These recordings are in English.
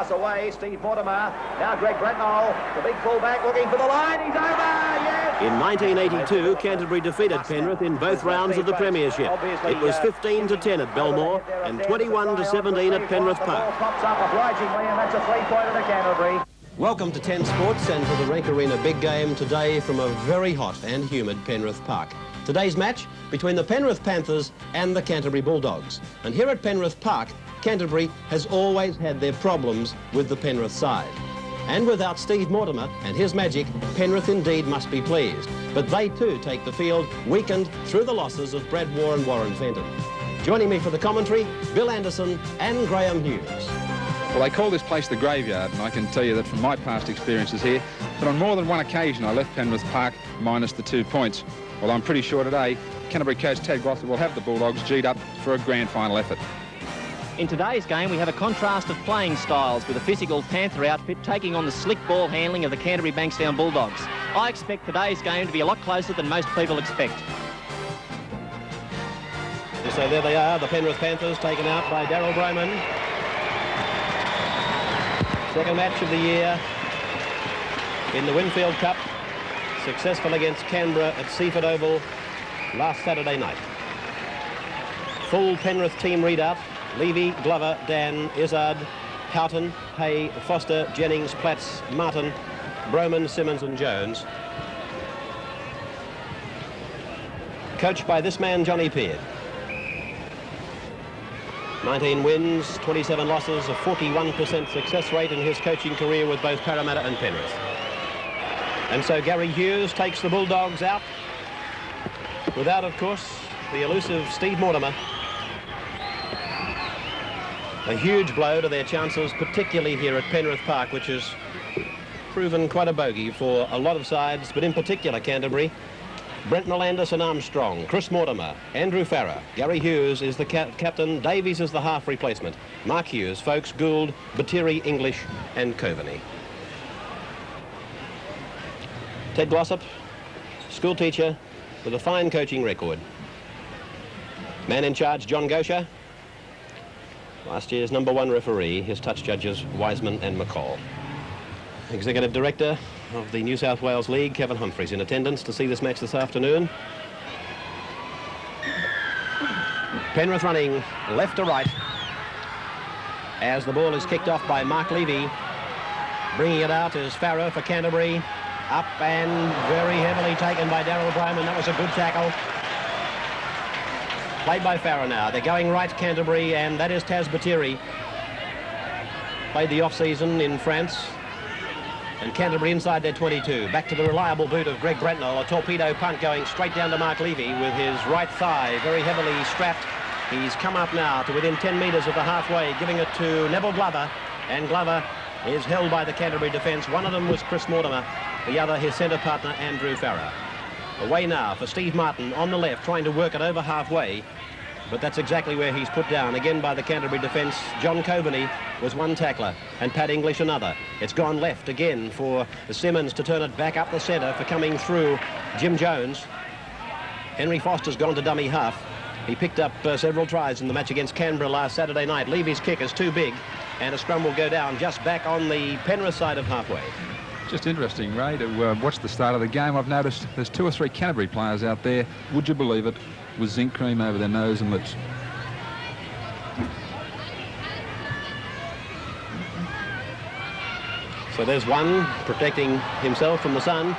pass away. Steve Mortimer. Now Greg Brentnall, the big fullback, looking for the line. He's over. Yes. In 1982, Canterbury defeated Penrith in both rounds of the Premiership. It was 15-10 at Belmore and 21-17 at Penrith Park. Pops up obligingly, and that's a 3-pointer to Canterbury. Welcome to 10 Sports and to the Rank Arena big game today from a very hot and humid Penrith Park. Today's match between the Penrith Panthers and the Canterbury Bulldogs. And here at Penrith Park, Canterbury has always had their problems with the Penrith side. And without Steve Mortimer and his magic, Penrith indeed must be pleased. But they too take the field weakened through the losses of Brad Waugh and Warren Fenton. Joining me for the commentary, Bill Anderson and Graham Hughes. Well, they call this place the graveyard, and I can tell you that from my past experiences here, that on more than one occasion I left Penrith Park minus the 2 points. Well, I'm pretty sure today Canterbury coach Ted Glossop will have the Bulldogs G'd up for a grand final effort. In today's game, we have a contrast of playing styles with a physical Panther outfit taking on the slick ball handling of the Canterbury Bankstown Bulldogs. I expect today's game to be a lot closer than most people expect. So there they are, the Penrith Panthers taken out by Daryl Broman. Second match of the year in the Winfield Cup, successful against Canberra at Seaford Oval last Saturday night. Full Penrith team readout: Levy, Glover, Dan, Izzard, Houghton, Hay, Foster, Jennings, Platts, Martin, Broman, Simmons and Jones. Coached by this man, Johnny Peard. 19 wins, 27 losses, a 41% success rate in his coaching career with both Parramatta and Penrith. And so Gary Hughes takes the Bulldogs out without, of course, the elusive Steve Mortimer. A huge blow to their chances, particularly here at Penrith Park, which has proven quite a bogey for a lot of sides, but in particular Canterbury. Brentnall, Anderson, Armstrong, Chris Mortimer, Andrew Farrer, Gary Hughes is the captain, Davies is the half replacement, Mark Hughes, Folkes, Gould, Batiri, English and Coveney. Ted Glossop, school teacher with a fine coaching record. Man in charge, John Gosher. Last year's #1 referee, his touch judges Wiseman and McCall. Executive Director of the New South Wales League, Kevin Humphreys, in attendance to see this match this afternoon. Penrith running left to right as the ball is kicked off by Mark Levy. Bringing it out is Farrer for Canterbury. Up and very heavily taken by Daryl Broman. That was a good tackle. Played by Farrer now. They're going right, Canterbury, and that is Taz Batiri. Played the off-season in France. And Canterbury inside their 22. Back to the reliable boot of Greg Brentnall. A torpedo punt going straight down to Mark Levy with his right thigh very heavily strapped. He's come up now to within 10 metres of the halfway, giving it to Neville Glover. And Glover is held by the Canterbury defence. One of them was Chris Mortimer. The other, his centre partner, Andrew Farrer. Away now for Steve Martin on the left, trying to work it over halfway. But that's exactly where he's put down, again by the Canterbury defence. John Coveney was one tackler, and Pat English another. It's gone left again for Simmons to turn it back up the centre for coming through Jim Jones. Henry Foster's gone to dummy half. He picked up several tries in the match against Canberra last Saturday night. Levy's kick is too big, and a scrum will go down just back on the Penrith side of halfway. Just interesting, Ray, to watch the start of the game. I've noticed there's 2 or 3 Canterbury players out there, would you believe it, with zinc cream over their nose and lips. So there's one protecting himself from the sun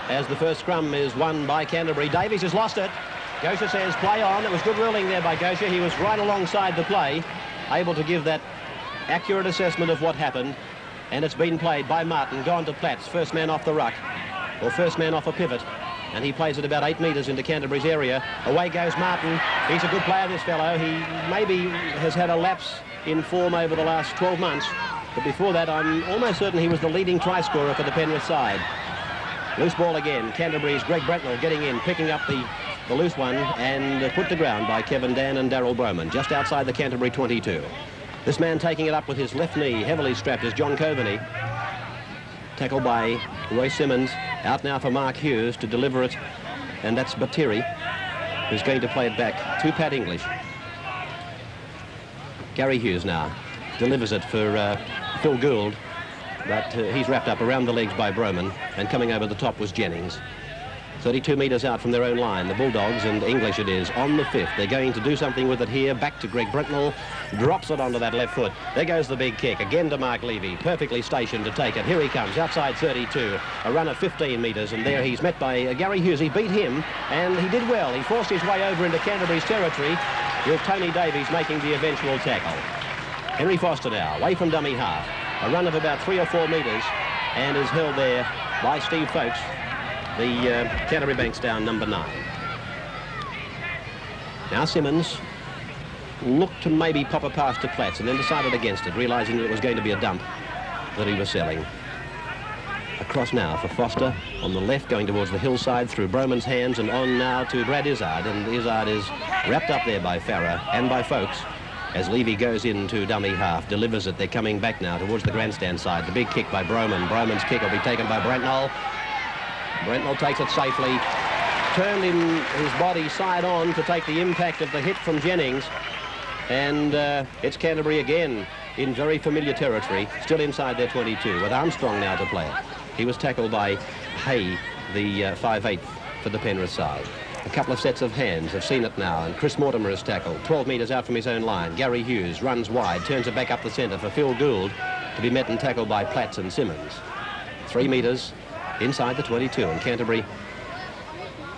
as the first scrum is won by Canterbury. Davies has lost it. Gosher says play on. It was good ruling there by Gosher. He was right alongside the play, able to give that accurate assessment of what happened. And it's been played by Martin, gone to Platts, first man off the ruck, or first man off a pivot. And he plays it about 8 metres into Canterbury's area. Away goes Martin. He's a good player, this fellow. He maybe has had a lapse in form over the last 12 months. But before that, I'm almost certain he was the leading try scorer for the Penrith side. Loose ball again. Canterbury's Greg Brentnall getting in, picking up the loose one and put to ground by Kevin Dan and Daryl Broman, just outside the Canterbury 22. This man taking it up with his left knee, heavily strapped, is John Coveney. Tackled by Roy Simmons. Out now for Mark Hughes to deliver it. And that's Batiri, who's going to play it back to Pat English. Gary Hughes now delivers it for Phil Gould, but he's wrapped up around the legs by Broman, and coming over the top was Jennings. 32 metres out from their own line. The Bulldogs, and English it is, on the 5th. They're going to do something with it here. Back to Greg Brentnell. Drops it onto that left foot. There goes the big kick. Again to Mark Levy. Perfectly stationed to take it. Here he comes, outside 32. A run of 15 metres, and there he's met by Gary Hughes. He beat him, and he did well. He forced his way over into Canterbury's territory, with Tony Davies making the eventual tackle. Henry Foster now, away from dummy half. A run of about 3 or 4 metres, and is held there by Steve Folkes, the Canterbury Bankstown number 9. Now Simmons looked to maybe pop a pass to Platts and then decided against it, realising that it was going to be a dump that he was selling. Across now for Foster on the left, going towards the hillside through Broman's hands and on now to Brad Izzard, and Izzard is wrapped up there by Farah and by Folkes as Levy goes into dummy half, delivers it. They're coming back now towards the grandstand side. The big kick by Broman. Broman's kick will be taken by Brentnell. Brentnell takes it safely, turned his body side on to take the impact of the hit from Jennings, and it's Canterbury again in very familiar territory, still inside their 22, with Armstrong now to play it. He was tackled by Hay, the 5'8" for the Penrith side. A couple of sets of hands have seen it now, and Chris Mortimer is tackled, 12 metres out from his own line. Gary Hughes runs wide, turns it back up the centre for Phil Gould to be met and tackled by Platts and Simmons. 3 metres inside the 22, and Canterbury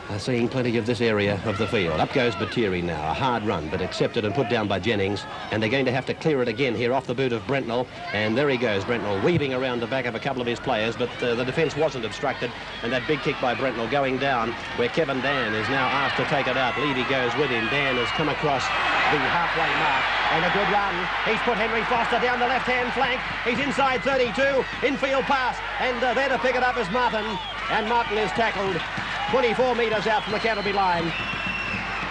are seeing plenty of this area of the field. Up goes Batiri now, a hard run, but accepted and put down by Jennings, and they're going to have to clear it again here off the boot of Brentnell, and there he goes, Brentnell, weaving around the back of a couple of his players, but the defence wasn't obstructed, and that big kick by Brentnell going down, where Kevin Dan is now asked to take it out. Levy goes with him. Dan has come across the halfway mark, and a good run. He's put Henry Foster down the left-hand flank. He's inside 32, infield pass, and there to pick it up is Martin, and Martin is tackled 24 metres out from the Canterbury line.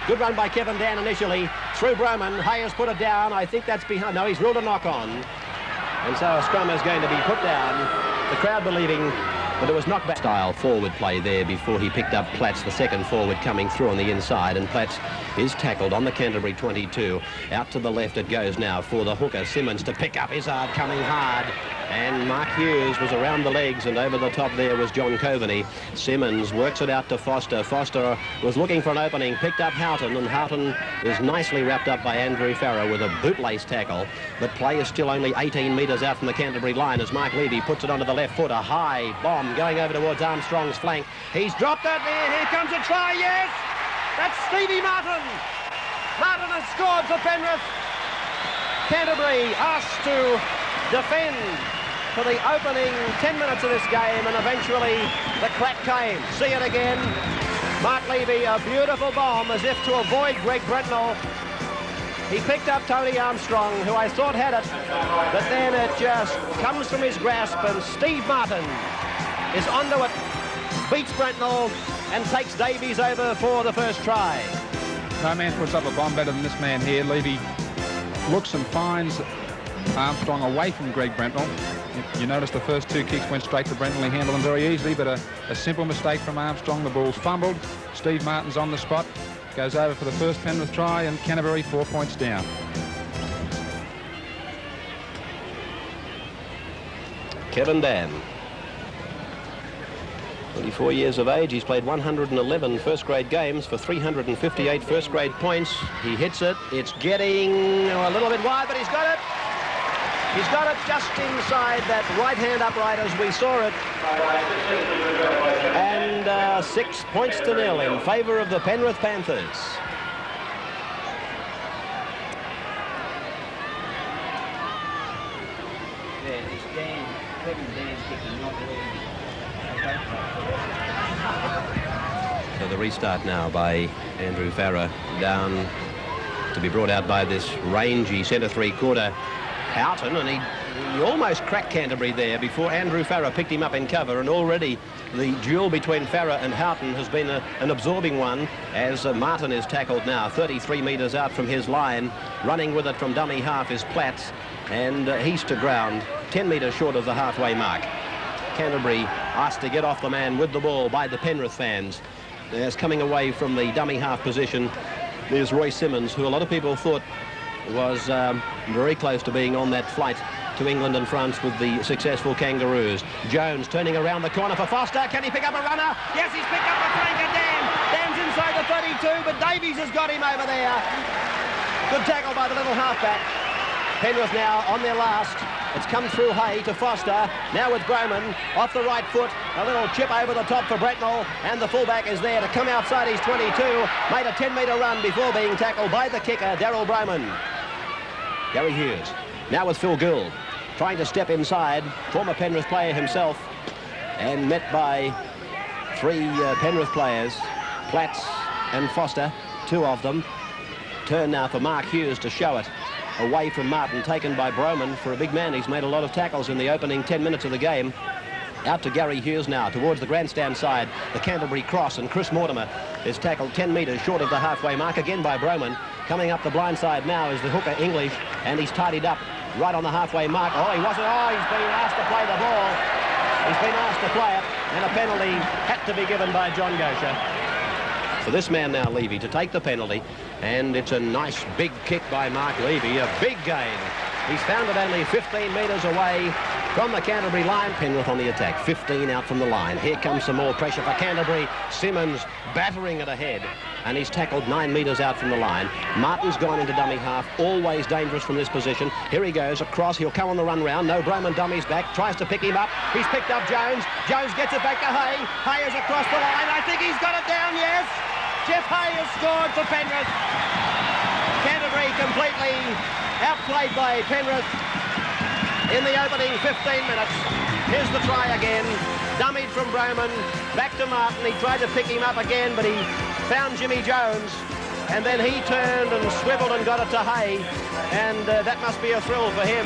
Good run by Kevin Dan initially, through Broman. Hayes put it down. I think that's behind. No, he's ruled a knock on. And so a scrum is going to be put down. The crowd believing that it was knockback. Style forward play there before he picked up Platts, the second forward coming through on the inside, and Platts is tackled on the Canterbury 22. Out to the left it goes now for the hooker, Simmons, to pick up Izzard coming hard. And Mark Hughes was around the legs, and over the top there was John Coveney. Simmons works it out to Foster. Foster was looking for an opening, picked up Houghton, and Houghton is nicely wrapped up by Andrew Farah with a bootlace tackle. But play is still only 18 metres out from the Canterbury line as Mark Levy puts it onto the left foot. A high bomb going over towards Armstrong's flank. He's dropped it there. Here comes a try. Yes! That's Stevie Martin. Martin has scored for Penrith. Canterbury asked to defend for the opening 10 minutes of this game, and eventually the crack came. See it again. Mark Levy, a beautiful bomb as if to avoid Greg Brentnell. He picked up Tony Armstrong, who I thought had it, but then it just comes from his grasp, and Steve Martin is onto it, beats Brentnell, and takes Davies over for the first try. No man puts up a bomb better than this man here. Levy looks and finds Armstrong away from Greg Brentnell. You notice the first 2 kicks went straight to Brentnell. He handled them very easily, but a simple mistake from Armstrong. The ball's fumbled. Steve Martin's on the spot. Goes over for the first Penrith try, and Canterbury 4 points down. Kevin Dan, 24 years of age. He's played 111 first-grade games for 358 first-grade points. He hits it. It's getting a little bit wide, but he's got it. He's got it just inside that right-hand upright as we saw it. And 6 points to 0 in favour of the Penrith Panthers. So the restart now by Andrew Farah, down to be brought out by this rangy centre three-quarter Houghton, and he almost cracked Canterbury there before Andrew Farah picked him up in cover, and already the duel between Farah and Houghton has been an absorbing one as Martin is tackled now 33 metres out from his line. Running with it from dummy half is Platts, and he's to ground 10 metres short of the halfway mark. Canterbury asked to get off the man with the ball by the Penrith fans. As coming away from the dummy half position, there's Roy Simmons, who a lot of people thought was very close to being on that flight to to England and France with the successful Kangaroos. Jones turning around the corner for Foster. Can he pick up a runner? Yes, he's picked up a flanker. Dan's inside the 32, but Davies has got him over there. Good tackle by the little halfback. Penrith now on their last. It's come through Hay to Foster. Now with Broman off the right foot. A little chip over the top for Bretnall. And the fullback is there to come outside his 22. Made a 10-metre run before being tackled by the kicker, Daryl Broman. Gary Hughes. Now with Phil Gould. Trying to step inside. Former Penrith player himself. And met by 3 Penrith players. Platts and Foster. 2 of them. Turn now for Mark Hughes to show it. Away from Martin, taken by Broman. For a big man, he's made a lot of tackles in the opening 10 minutes of the game. Out to Gary Hughes now, towards the grandstand side. The Canterbury cross, and Chris Mortimer is tackled 10 metres short of the halfway mark, again by Broman. Coming up the blind side now is the hooker English, and he's tidied up right on the halfway mark. Oh, he wasn't. Oh, he's been asked to play the ball. He's been asked to play it, and a penalty had to be given by John Gosher. For this man now, Levy, to take the penalty, and it's a nice big kick by Mark Levy, a big gain. He's found it only 15 metres away from the Canterbury line. Penrith on the attack, 15 out from the line. Here comes some more pressure for Canterbury. Simmons battering it ahead, and he's tackled 9 metres out from the line. Martin's gone into dummy half, always dangerous from this position. Here he goes across, he'll come on the run round. No, Broman dummies back, tries to pick him up. He's picked up Jones. Jones gets it back to Hay. Hay is across the line. I think he's got it down, yes. Jeff Hay has scored for Penrith. Canterbury completely outplayed by Penrith in the opening 15 minutes. Here's the try again. Dummied from Broman, back to Martin. He tried to pick him up again, but he found Jimmy Jones. And then he turned and swiveled and got it to Hay. And that must be a thrill for him.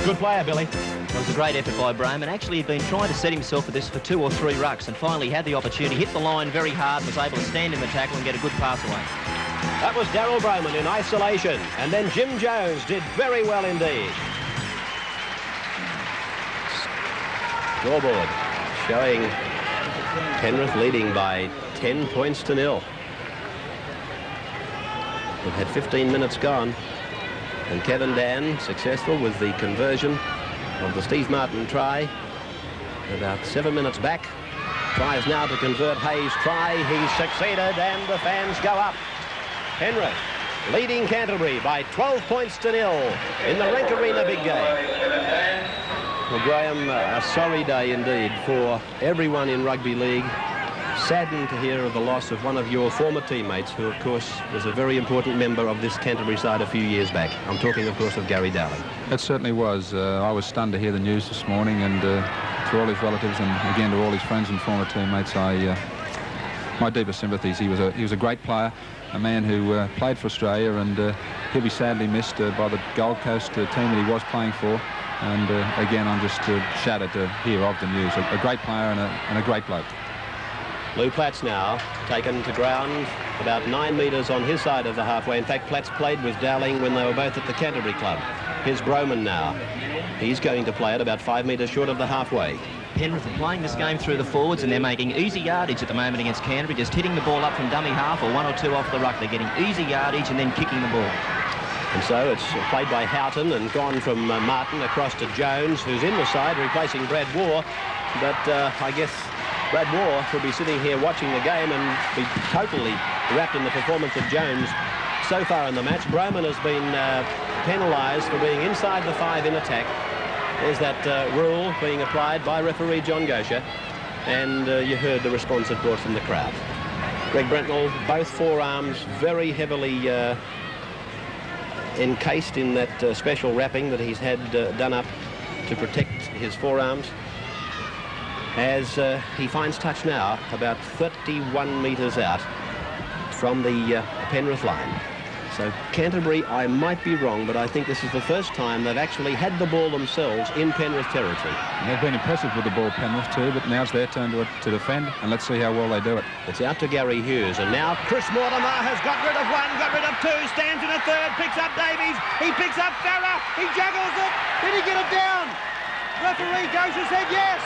Good player, Billy. It was a great effort by Broman. Actually, he'd been trying to set himself for this for 2 or 3 rucks, and finally had the opportunity, hit the line very hard, was able to stand in the tackle and get a good pass away. That was Daryl Broman in isolation, and then Jim Jones did very well indeed. Scoreboard showing Penrith leading by 10 points to 0. We've had 15 minutes gone, and Kevin Dan successful with the conversion of the Steve Martin try about 7 minutes back. Tries now to convert Hayes' try. He's succeeded, and the fans go up. Penrith leading Canterbury by 12 points to 0 in the Rank Arena big game. Well, Graham, a sorry day indeed for everyone in rugby league. Saddened to hear of the loss of one of your former teammates, who of course was a very important member of this Canterbury side a few years back. I'm talking of course of Gary Dowling. It certainly was. I was stunned to hear the news this morning, and to all his relatives and again to all his friends and former teammates, my deepest sympathies. He was a great player, a man who played for Australia, and he'll be sadly missed by the Gold Coast team that he was playing for. And again, I'm just shattered to hear of the news. A great player and a great bloke. Lou Platts now taken to ground about 9 metres on his side of the halfway. In fact, Platts played with Dowling when they were both at the Canterbury club. Here's Broman now. He's going to play it about 5 metres short of the halfway. Penrith are playing this game through the forwards, and they're making easy yardage at the moment against Canterbury, just hitting the ball up from dummy half or 1 or 2 off the ruck. They're getting easy yardage and then kicking the ball. And so it's played by Houghton and gone from Martin across to Jones, who's in the side, replacing Brad Waugh. But I guess Brad Waugh will be sitting here watching the game and be totally wrapped in the performance of Jones so far in the match. Broman has been penalised for being inside the 5 in attack. There's that rule being applied by referee John Gosher, and you heard the response it brought from the crowd. Greg Brentnall, both forearms very heavily encased in that special wrapping that he's had done up to protect his forearms, as he finds touch now about 31 metres out from the Penrith line. So Canterbury, I might be wrong, but I think this is the first time they've actually had the ball themselves in Penrith territory. And they've been impressive with the ball, Penrith, too, but now's their turn to defend, and let's see how well they do it. It's out to Gary Hughes, and now Chris Mortimer has got rid of 1, got rid of 2, stands in a 3rd, picks up Davies, he picks up Farah, he juggles it, did he get it down? Referee Gosher said yes.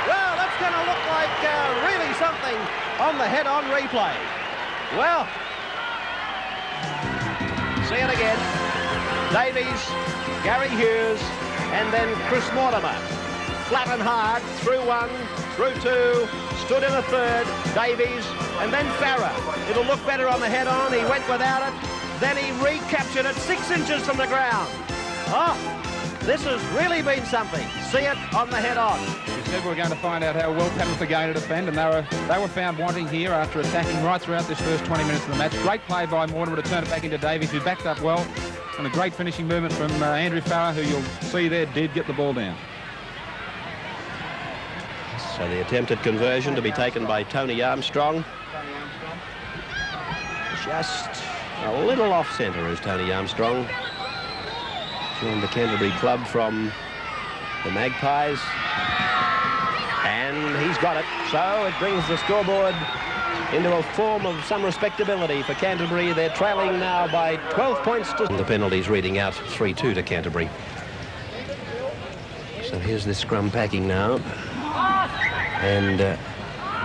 Well, that's going to look like really something on the head-on replay. Well, see it again. Davies, Gary Hughes, and then Chris Mortimer. Flat and hard, through one, through two, stood in a third, Davies, and then Farah. It'll look better on the head-on. He went without it. Then he recaptured it 6 inches from the ground. Oh, this has really been something. See it on the head-on. We said we were going to find out how well Penrith are going to defend, and they were found wanting here after attacking right throughout this first 20 minutes of the match. Great play by Mortimer to turn it back into Davies, who backed up well, and a great finishing movement from Andrew Farah, who you'll see there did get the ball down. So the attempted conversion to be taken by Tony Armstrong. Just a little off-centre is Tony Armstrong. Joined the Canterbury club from the Magpies. And he's got it. So it brings the scoreboard into a form of some respectability for Canterbury. They're trailing now by 12 points to... The penalties reading out 3-2 to Canterbury. So here's this scrum packing now. And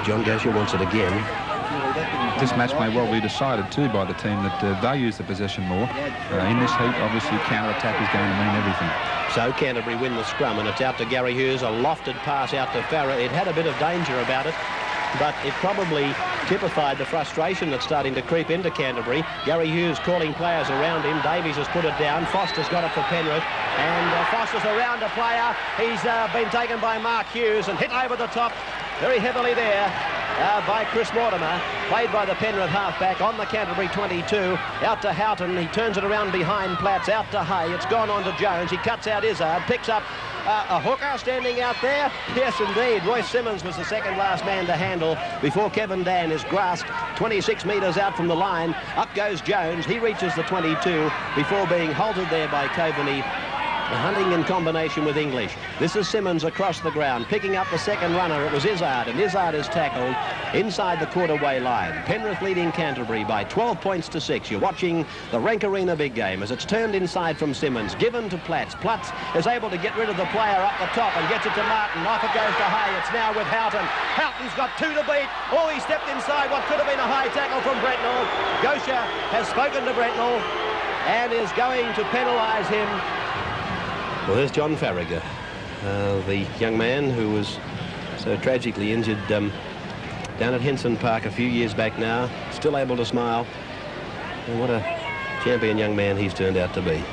John Gosher wants it again. This match may well be decided too by the team that values the possession more. In this heat, obviously, counter-attack is going to mean everything. So Canterbury win the scrum, and it's out to Gary Hughes, a lofted pass out to Farah. It had a bit of danger about it, but it probably typified the frustration that's starting to creep into Canterbury. Gary Hughes calling players around him. Davies has put it down. Foster's got it for Penrith, and Foster's around a player. He's been taken by Mark Hughes and hit over the top very heavily there by Chris Mortimer, played by the Penrith halfback on the Canterbury 22. Out to Houghton. He turns it around behind Platts. Out to Hay. It's gone on to Jones. He cuts out Izzard. Picks up a hooker standing out there. Yes, indeed. Royce Simmons was the second last man to handle before Kevin Dan is grasped 26 metres out from the line. Up goes Jones. He reaches the 22 before being halted there by Coveney. Hunting in combination with English. This is Simmons across the ground, picking up the second runner. It was Izzard, and Izzard is tackled inside the quarter-way line. Penrith leading Canterbury by 12 points to 6. You're watching the Rank Arena big game as it's turned inside from Simmons, given to Platts. Platts is able to get rid of the player up the top and gets it to Martin. Off it goes to Hay. It's now with Houghton. Houghton's got 2 to beat. Oh, he stepped inside what could have been a high tackle from Bretnall. Gosher has spoken to Bretnall and is going to penalise him. Well, there's John Farragher, the young man who was so tragically injured down at Henson Park a few years back now, still able to smile. And what a champion young man he's turned out to be.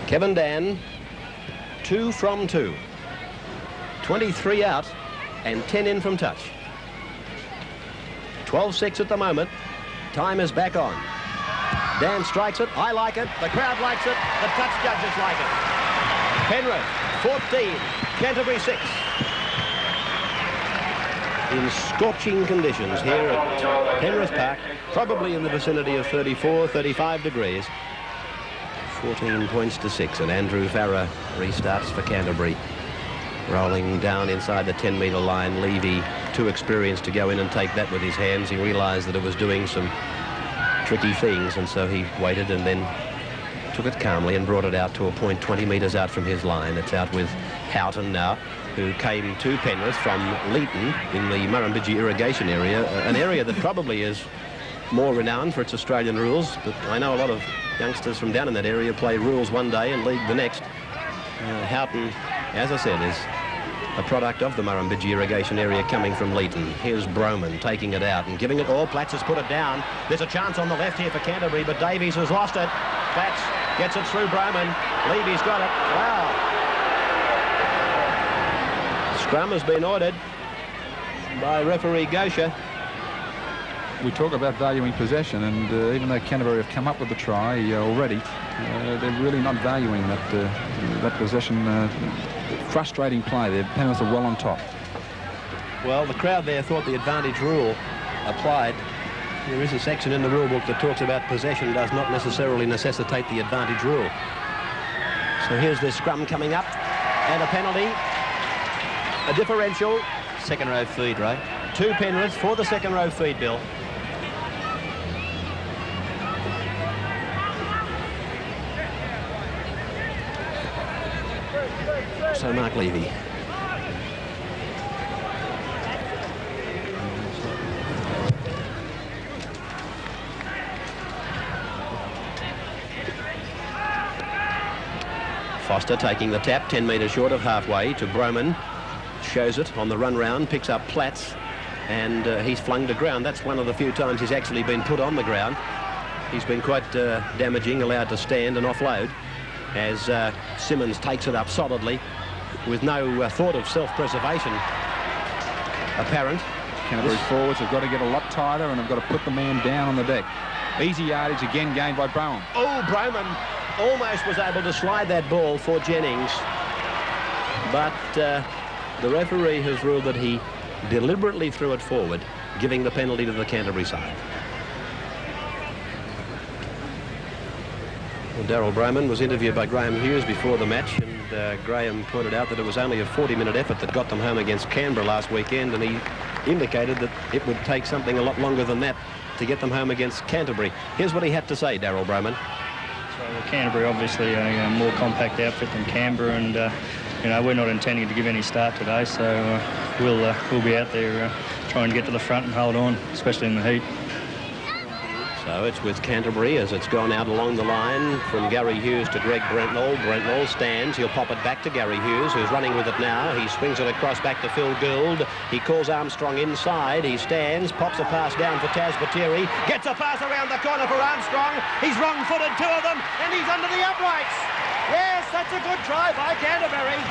Kevin Dan, 2 from 2. 23 out and 10 in from touch. 12-6 at the moment. Time is back on. Dan strikes it. I like it. The crowd likes it. The touch judges like it. Penrith 14, Canterbury 6. In scorching conditions here at Penrith Park, probably in the vicinity of 34, 35 degrees. 14 points to 6, and Andrew Farah restarts for Canterbury. Rolling down inside the 10-metre line. Levy, too experienced to go in and take that with his hands. He realised that it was doing some tricky things, and so he waited and then took it calmly and brought it out to a point 20 metres out from his line. It's out with Houghton now, who came to Penrith from Leeton in the Murrumbidgee irrigation area, an area that probably is more renowned for its Australian rules, but I know a lot of youngsters from down in that area play rules one day and league the next. Houghton, as I said, is a product of the Murrumbidgee irrigation area coming from Leeton. Here's Broman taking it out and giving it all. Platts has put it down. There's a chance on the left here for Canterbury, but Davies has lost it. Platts gets it through Broman. Levy's got it. Wow. Scrum has been ordered by referee Gosher. We talk about valuing possession, and even though Canterbury have come up with the try already, they're really not valuing that possession. Frustrating play there. Penrith are well on top. Well, the crowd there thought the advantage rule applied. There is a section in the rule book that talks about possession does not necessarily necessitate the advantage rule. So here's this scrum coming up, and a penalty, a differential. Second row feed, right? 2 Penrith for the second row feed, Bill. So Mark Levy. Foster taking the tap 10 metres short of halfway to Broman. Shows it on the run round, picks up Platts, and he's flung to ground. That's one of the few times he's actually been put on the ground. He's been quite damaging, allowed to stand and offload as Simmons takes it up solidly with no thought of self-preservation apparent. Canterbury forwards have got to get a lot tighter and have got to put the man down on the deck. Easy yardage again gained by Brown. Oh, Broman almost was able to slide that ball for Jennings, but the referee has ruled that he deliberately threw it forward, giving the penalty to the Canterbury side. Well, Daryl Broman was interviewed by Graham Hughes before the match, and Graham pointed out that it was only a 40-minute effort that got them home against Canberra last weekend, and he indicated that it would take something a lot longer than that to get them home against Canterbury. Here's what he had to say, Daryl Broman. So Canterbury obviously a more compact outfit than Canberra, and you know, we're not intending to give any start today, so we'll be out there trying to get to the front and hold on, especially in the heat. So it's with Canterbury as it's gone out along the line from Gary Hughes to Greg Brentnall. Brentnall stands. He'll pop it back to Gary Hughes, who's running with it now. He swings it across back to Phil Gould. He calls Armstrong inside. He stands, pops a pass down for Taz Batiri. Gets a pass around the corner for Armstrong. He's wrong-footed, two of them, and he's under the uprights. Yes, that's a good try by Canterbury.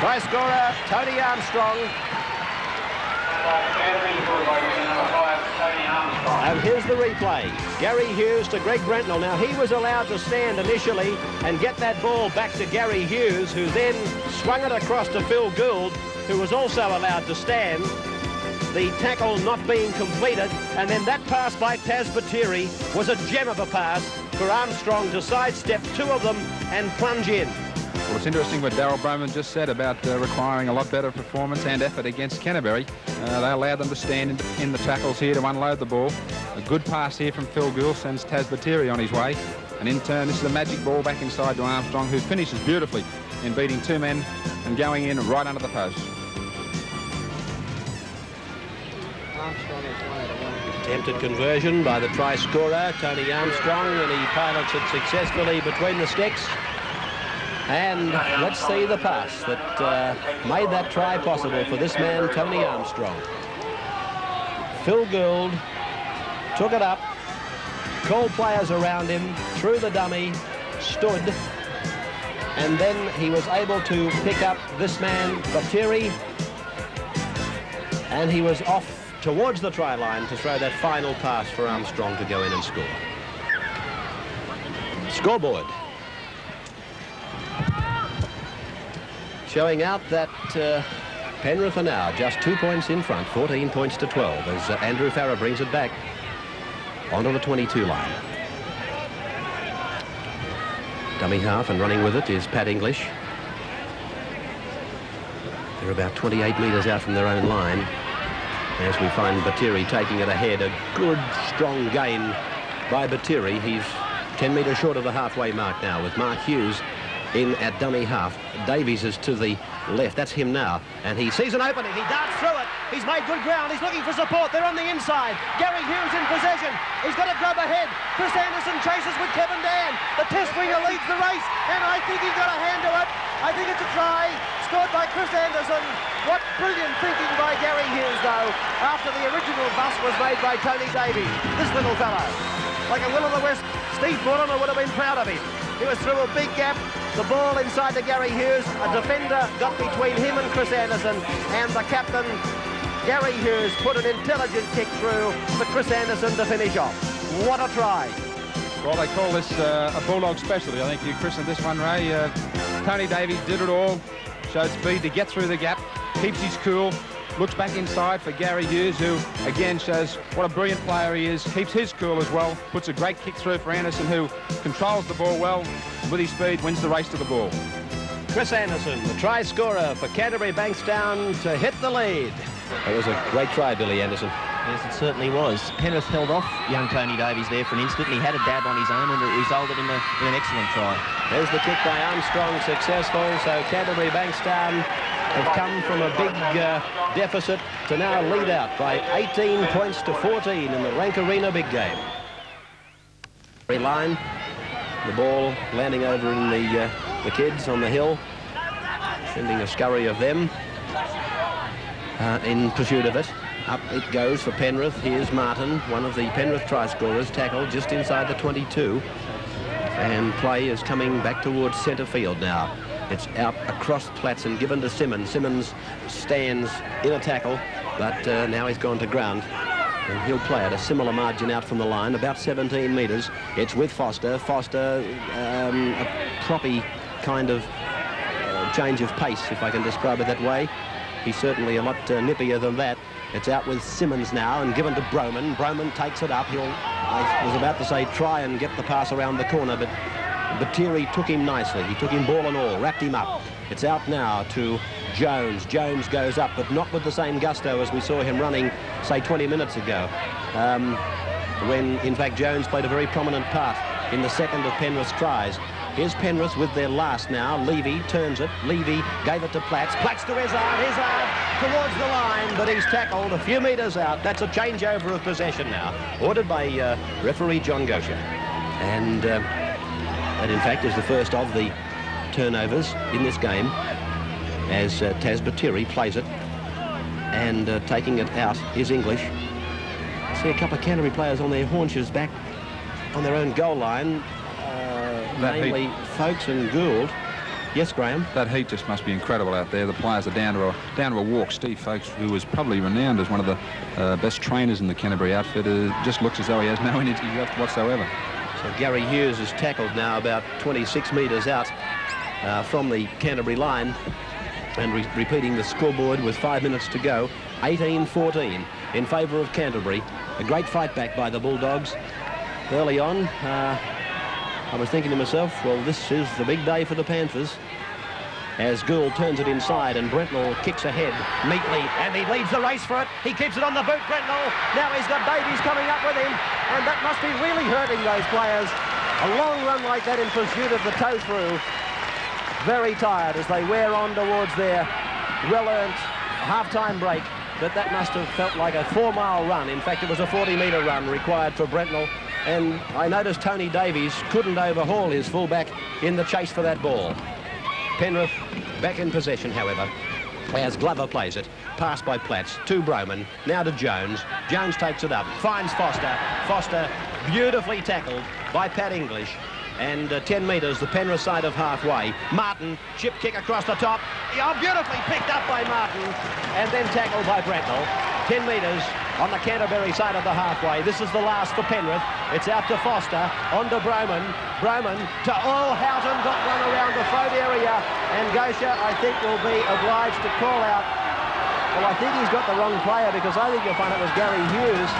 Try scorer, Tony Armstrong. And here's the replay. Gary Hughes to Greg Brentnall. Now, he was allowed to stand initially and get that ball back to Gary Hughes, who then swung it across to Phil Gould, who was also allowed to stand. The tackle not being completed, and then that pass by Taz Batiri was a gem of a pass for Armstrong to sidestep two of them and plunge in. Well, it's interesting what Daryl Broman just said about requiring a lot better performance and effort against Canterbury. They allowed them to stand in the tackles here to unload the ball. A good pass here from Phil Gould sends Taz Batiri on his way. And in turn, this is a magic ball back inside to Armstrong, who finishes beautifully in beating two men and going in right under the post. Attempted conversion by the try scorer, Tony Armstrong, and he pilots it successfully between the sticks. And let's see the pass that made that try possible for this man, Tony Armstrong. Phil Gould took it up, called players around him, threw the dummy, stood, and then he was able to pick up this man, Batiri, and he was off towards the try line to throw that final pass for Armstrong to go in and score. Scoreboard. Showing out that Penrith are now just 2 points in front, 14 points to 12, as Andrew Farrer brings it back onto the 22 line. Dummy half and running with it is Pat English. They're about 28 metres out from their own line as we find Batiri taking it ahead. A good, strong gain by Batiri. He's 10 metres short of the halfway mark now with Mark Hughes in at dummy half. Davies is to the left. That's him now. And he sees an opening. He darts through it. He's made good ground. He's looking for support. They're on the inside. Gary Hughes in possession. He's got a grub ahead. Chris Anderson chases with Kevin Dan. The test winger leads the race. And I think he's got a hand to it. I think it's a try. Scored by Chris Anderson. What brilliant thinking by Gary Hughes, though, after the original bust was made by Tony Davies. This little fellow. Like a will-o'-the-wisp, Steve Mortimer would have been proud of him. He was through a big gap. The ball inside to Gary Hughes. A defender got between him and Chris Anderson. And the captain, Gary Hughes, put an intelligent kick through for Chris Anderson to finish off. What a try. Well, they call this a Bulldog specialty. I think you christened this one, Ray. Tony Davies did it all. Showed speed to get through the gap. Keeps his cool. Looks back inside for Gary Hughes, who again shows what a brilliant player he is. Keeps his cool as well. Puts a great kick through for Anderson, who controls the ball well. With his speed, wins the race to the ball. Chris Anderson, the try scorer for Canterbury Bankstown to hit the lead. That was a great try, Billy Anderson. Yes, it certainly was. Penrith held off young Tony Davies there for an instant, and he had a dab on his own, and it resulted in an excellent try. There's the kick by Armstrong, successful. So Canterbury Bankstown have come from a big deficit to now lead out by 18 points to 14 in the Rank Arena big game. Line The ball landing over in the kids on the hill, sending a scurry of them in pursuit of it. Up it goes for Penrith. Here's Martin, one of the Penrith try scorers, tackled just inside the 22. And play is coming back towards centre field now. It's out across Platts and given to Simmons. Simmons stands in a tackle, but now he's gone to ground. And he'll play at a similar margin out from the line, about 17 metres. It's with Foster. Foster, a proppy kind of change of pace, if I can describe it that way. He's certainly a lot nippier than that. It's out with Simmons now and given to Broman. Broman takes it up. I was about to say try and get the pass around the corner, but Batiri took him nicely. He took him ball and all, wrapped him up. It's out now to Jones. Jones goes up, but not with the same gusto as we saw him running, say, 20 minutes ago. When, in fact, Jones played a very prominent part in the second of Penrith's tries. Here's Penrith with their last now. Levy turns it. Levy gave it to Platts. Platts to Izzard. Izzard towards the line, but he's tackled a few metres out. That's a changeover of possession now, ordered by referee John Gosher. And that, in fact, is the first of the turnovers in this game as Taz Batiri plays it. And taking it out is English. I see a couple of Canterbury players on their haunches back on their own goal line. Mainly Folkes and Gould. Yes, Graham? That heat just must be incredible out there. The players are down to a walk. Steve Folkes, who was probably renowned as one of the best trainers in the Canterbury outfit, just looks as though he has no energy left whatsoever. So Gary Hughes is tackled now about 26 metres out from the Canterbury line, and repeating the scoreboard with 5 minutes to go. 18-14 in favour of Canterbury. A great fight back by the Bulldogs early on. I was thinking to myself, well, this is the big day for the Panthers, as Gould turns it inside and Brentnell kicks ahead neatly, and he leads the race for it. He keeps it on the boot, Brentnell. Now he's got Davies coming up with him, and that must be really hurting those players. A long run like that in pursuit of the toe-through. Very tired as they wear on towards their well-earned half-time break, but that must have felt like a 4-mile run. In fact, it was a 40-metre run required for Brentnell. And I noticed Tony Davies couldn't overhaul his fullback in the chase for that ball. Penrith back in possession, however, as Glover plays it. Pass by Platts to Broman, now to Jones. Jones takes it up, finds Foster. Foster beautifully tackled by Pat English. And 10 metres, the Penrith side of halfway. Martin, chip kick across the top. Oh, beautifully picked up by Martin, and then tackled by Brentnell. 10 metres on the Canterbury side of the halfway. This is the last for Penrith. It's out to Foster, on to Broman. Broman to Houghton, got one around the throat area, and Gosher, I think, will be obliged to call out. Well, I think he's got the wrong player, because I think you'll find it was Gary Hughes,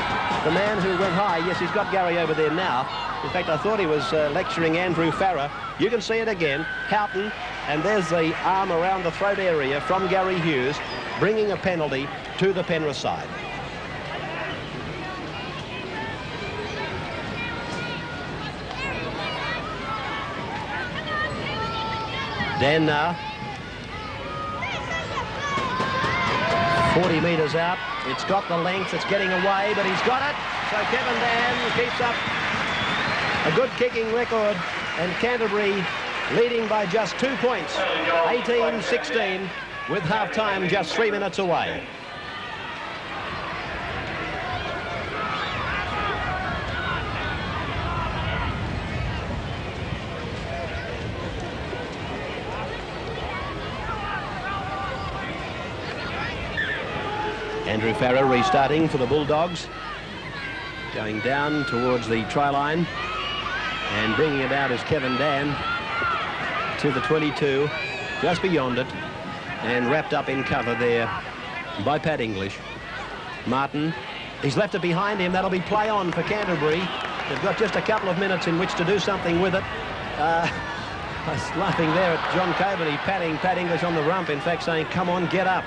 the man who went high. Yes, he's got Gary over there now. In fact, I thought he was lecturing Andrew Farrer. You can see it again. Houghton, and there's the arm around the throat area from Gary Hughes, bringing a penalty to the Penrith side. Dan now. 40 metres out. It's got the length. It's getting away, but he's got it. So Kevin Dan keeps up a good kicking record, and Canterbury leading by just 2 points, 18-16, with half-time just 3 minutes away. Andrew Farrer restarting for the Bulldogs, going down towards the try line, and bringing it out is Kevin Dan to the 22, just beyond it, and wrapped up in cover there by Pat English. Martin, he's left it behind him. That'll be play on for Canterbury. They've got just a couple of minutes in which to do something with it. I was laughing there at John Coveney patting Pat English on the rump, in fact saying, come on, get up.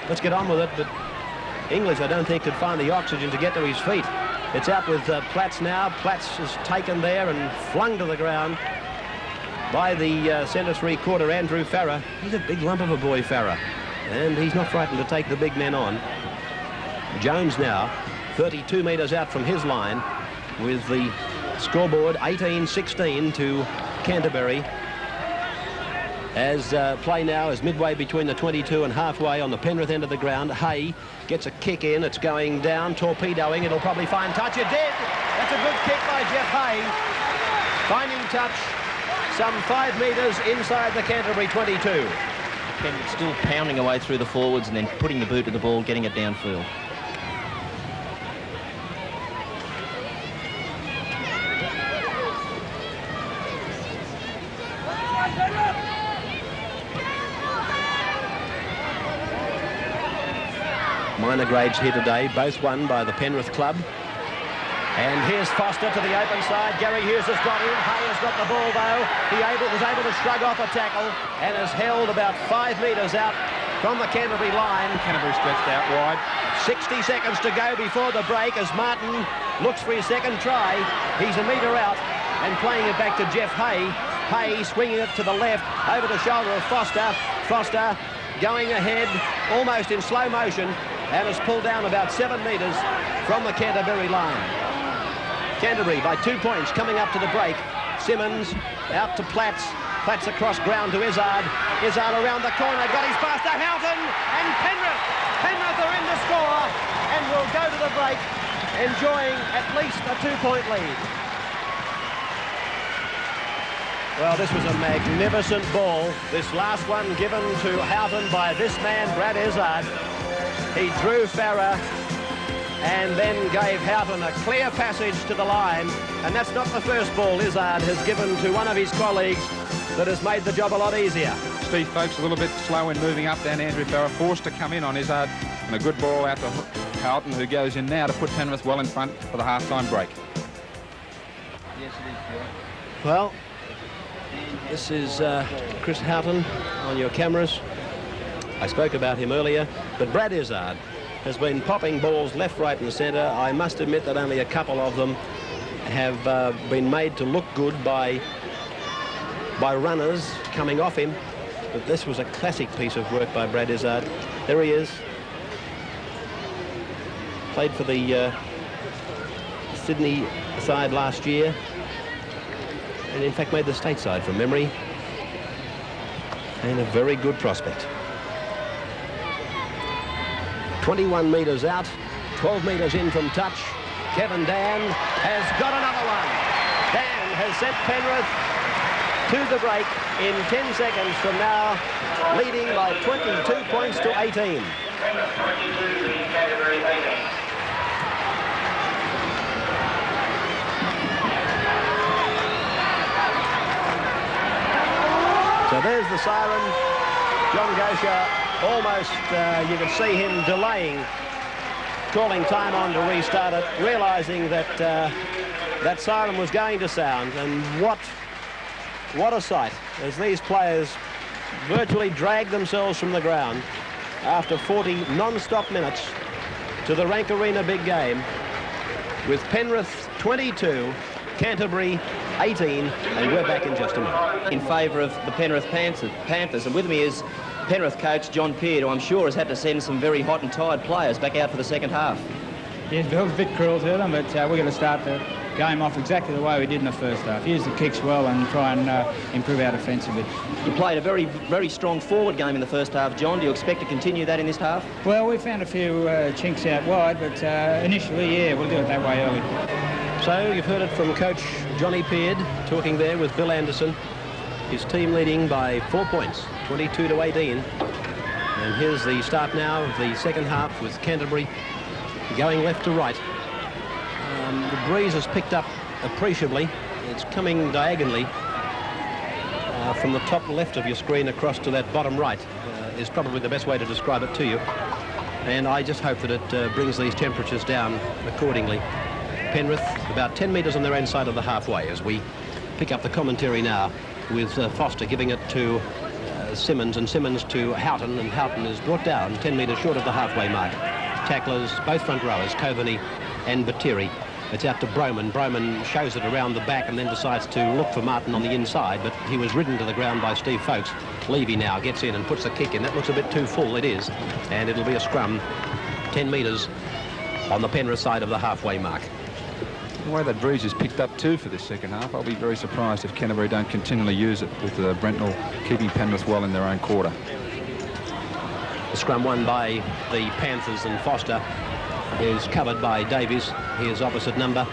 Let's get on with it. But English, I don't think, could find the oxygen to get to his feet. It's out with Platts now. Platts is taken there and flung to the ground by the centre three-quarter, Andrew Farrer. He's a big lump of a boy, Farrer, and he's not frightened to take the big men on. Jones now, 32 metres out from his line, with the Scoreboard 18-16 to Canterbury. As play now is midway between the 22 and halfway on the Penrith end of the ground. Hay gets a kick in. It's going down, torpedoing. It'll probably find touch. It did. That's a good kick by Jeff Hay. Finding touch some 5 metres inside the Canterbury 22. Penrith still pounding away through the forwards and then putting the boot to the ball, getting it downfield. Minor grades here today, both won by the Penrith club. And here's Foster to the open side. Gary Hughes has got in. Hay has got the ball, though. He was able to shrug off a tackle and has held about 5 metres out from the Canterbury line. Canterbury stretched out wide. 60 seconds to go before the break as Martin looks for his second try. He's a metre out and playing it back to Jeff Hay. Hay swinging it to the left over the shoulder of Foster. Foster going ahead almost in slow motion and has pulled down about 7 metres from the Canterbury line. Canterbury by 2 points coming up to the break. Simmons out to Platts. Platts across ground to Izzard. Izzard around the corner, got his pass to Houghton, and Penrith. Penrith are in to score and will go to the break enjoying at least a 2-point lead. Well, this was a magnificent ball. This last one given to Houghton by this man, Brad Izzard. He drew Farah and then gave Houghton a clear passage to the line. And that's not the first ball Izzard has given to one of his colleagues that has made the job a lot easier. Steve Folkes a little bit slow in moving up down Andrew Farah, forced to come in on Izzard, and a good ball out to Houghton, who goes in now to put Penrith well in front for the half-time break. Yes, it is, Well, this is Chris Houghton on your cameras. I spoke about him earlier, but Brad Izzard has been popping balls left, right and centre. I must admit that only a couple of them have been made to look good by runners coming off him. But this was a classic piece of work by Brad Izzard. There he is. Played for the Sydney side last year. And in fact made the state side from memory. And a very good prospect. 21 metres out, 12 metres in from touch. Kevin Dan has got another one. Dan has sent Penrith to the break in 10 seconds from now, leading by 22 points to 18. Penrith 22, Canterbury 18. So there's the siren. John Gosha almost, you could see him delaying, calling time on to restart it, realising that that siren was going to sound. And what a sight as these players virtually drag themselves from the ground after 40 non-stop minutes to the Rank Arena big game with Penrith 22, Canterbury 18, and we're back in just a minute. In favour of the Penrith Panthers, and with me is Penrith coach John Peard, who I'm sure has had to send some very hot and tired players back out for the second half. Yes, Bill, it's a bit cruel to them, but we're going to start the game off exactly the way we did in the first half. Use the kicks well and try and improve our defence a bit. You played a very, very strong forward game in the first half, John. Do you expect to continue that in this half? Well, we found a few chinks out wide, but initially, yeah, we'll do it that way early. So you've heard it from coach Johnny Peard talking there with Bill Anderson. His team leading by 4 points, 22 to 18. And here's the start now of the second half with Canterbury going left to right. The breeze has picked up appreciably. It's coming diagonally from the top left of your screen across to that bottom right is probably the best way to describe it to you. And I just hope that it brings these temperatures down accordingly. Penrith about 10 metres on their own side of the halfway as we pick up the commentary now with Foster giving it to Simmons, and Simmons to Houghton, and Houghton is brought down 10 metres short of the halfway mark. Tacklers, both front rowers, Coveney and Batiri. It's out to Broman. Broman shows it around the back and then decides to look for Martin on the inside, but he was ridden to the ground by Steve Folkes. Levy now gets in and puts the kick in. That looks a bit too full. It is, and it'll be a scrum 10 metres on the Penrith side of the halfway mark. The way that breeze is picked up too for this second half, I'll be very surprised if Canterbury don't continually use it, with Brentnall keeping Penrith well in their own quarter. The scrum won by the Panthers, and Foster is covered by Davies, his opposite number,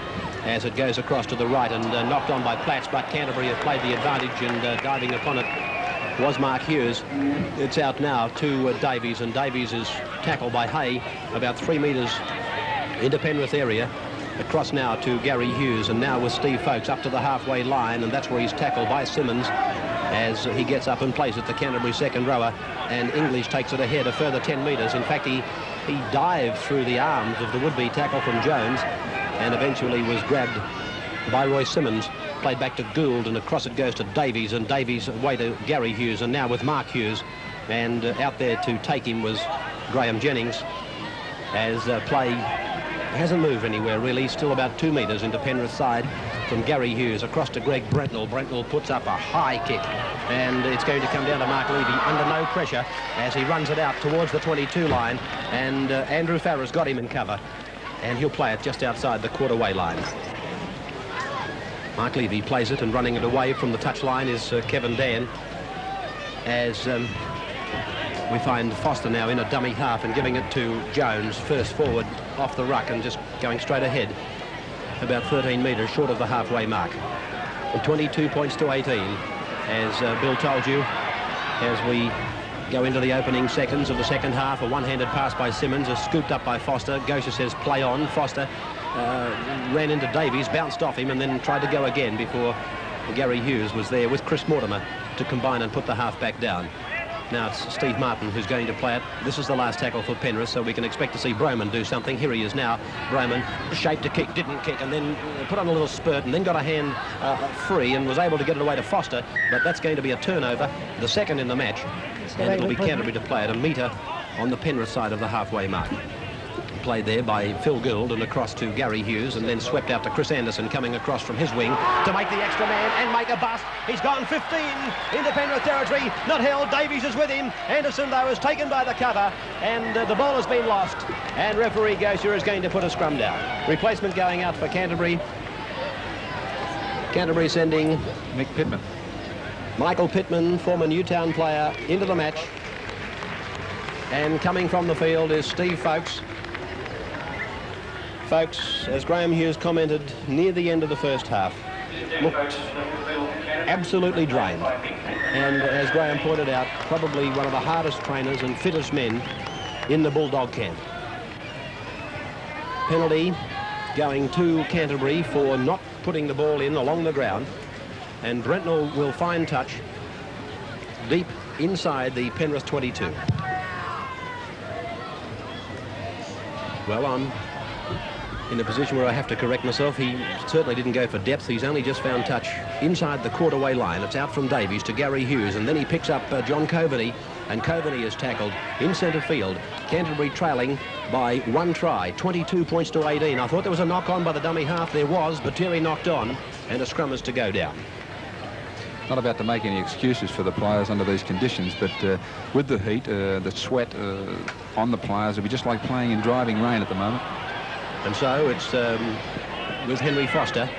as it goes across to the right and knocked on by Platts, but Canterbury have played the advantage, and diving upon it was Mark Hughes. It's out now to Davies, and Davies is tackled by Hay about 3 metres into Penrith area. Across now to Gary Hughes, and now with Steve Folkes up to the halfway line, and that's where he's tackled by Simmons as he gets up and plays it, the Canterbury second rower, and English takes it ahead a further 10 metres. In fact, he dived through the arms of the would-be tackle from Jones and eventually was grabbed by Roy Simmons, played back to Gould, and across it goes to Davies, and Davies away to Gary Hughes, and now with Mark Hughes, and out there to take him was Graham Jennings, as play hasn't moved anywhere really, still about 2 metres into Penrith side from Gary Hughes across to Greg Brentnall. Brentnall puts up a high kick, and it's going to come down to Mark Levy under no pressure as he runs it out towards the 22 line, and Andrew Farrer's got him in cover, and he'll play it just outside the quarter-way line. Mark Levy plays it, and running it away from the touch line is Kevin Dan, as we find Foster now in a dummy half and giving it to Jones, first forward off the ruck and just going straight ahead, about 13 metres short of the halfway mark. And 22 points to 18, as Bill told you, as we go into the opening seconds of the second half. A one-handed pass by Simmons is scooped up by Foster. Gosha says play on. Foster ran into Davies, bounced off him, and then tried to go again before Gary Hughes was there with Chris Mortimer to combine and put the half back down. Now it's Steve Martin who's going to play it. This is the last tackle for Penrith, so we can expect to see Broman do something. Here he is now. Broman shaped a kick, didn't kick, and then put on a little spurt, and then got a hand free and was able to get it away to Foster, but that's going to be a turnover, the second in the match, and it'll be Canterbury to play it, a metre on the Penrith side of the halfway mark. Played there by Phil Gould and across to Gary Hughes, and then swept out to Chris Anderson coming across from his wing to make the extra man and make a bust. He's gone 15 into Penrith territory, not held. Davies is with him. Anderson though is taken by the cover, and the ball has been lost, and referee Gosha is going to put a scrum down. Replacement going out for Canterbury. Canterbury sending Mick Pittman. Michael Pittman, former Newtown player, into the match, and coming from the field is Steve Folkes. Folkes, as Graham Hughes commented near the end of the first half, looked absolutely drained, and as Graham pointed out, probably one of the hardest trainers and fittest men in the Bulldog camp. Penalty going to Canterbury for not putting the ball in along the ground, and Brentnall will find touch deep inside the Penrith 22. Well, I'm in a position where I have to correct myself. He certainly didn't go for depth. He's only just found touch inside the quarter-way line. It's out from Davies to Gary Hughes, and then he picks up John Coveney, and Coveney is tackled in centre field. Canterbury trailing by 1 try, 22 points to 18. I thought there was a knock-on by the dummy half. There was, but Terry knocked on, and a scrum is to go down. Not about to make any excuses for the players under these conditions, but with the heat, the sweat on the players, it'll be just like playing in driving rain at the moment. And so it's with Henry Foster,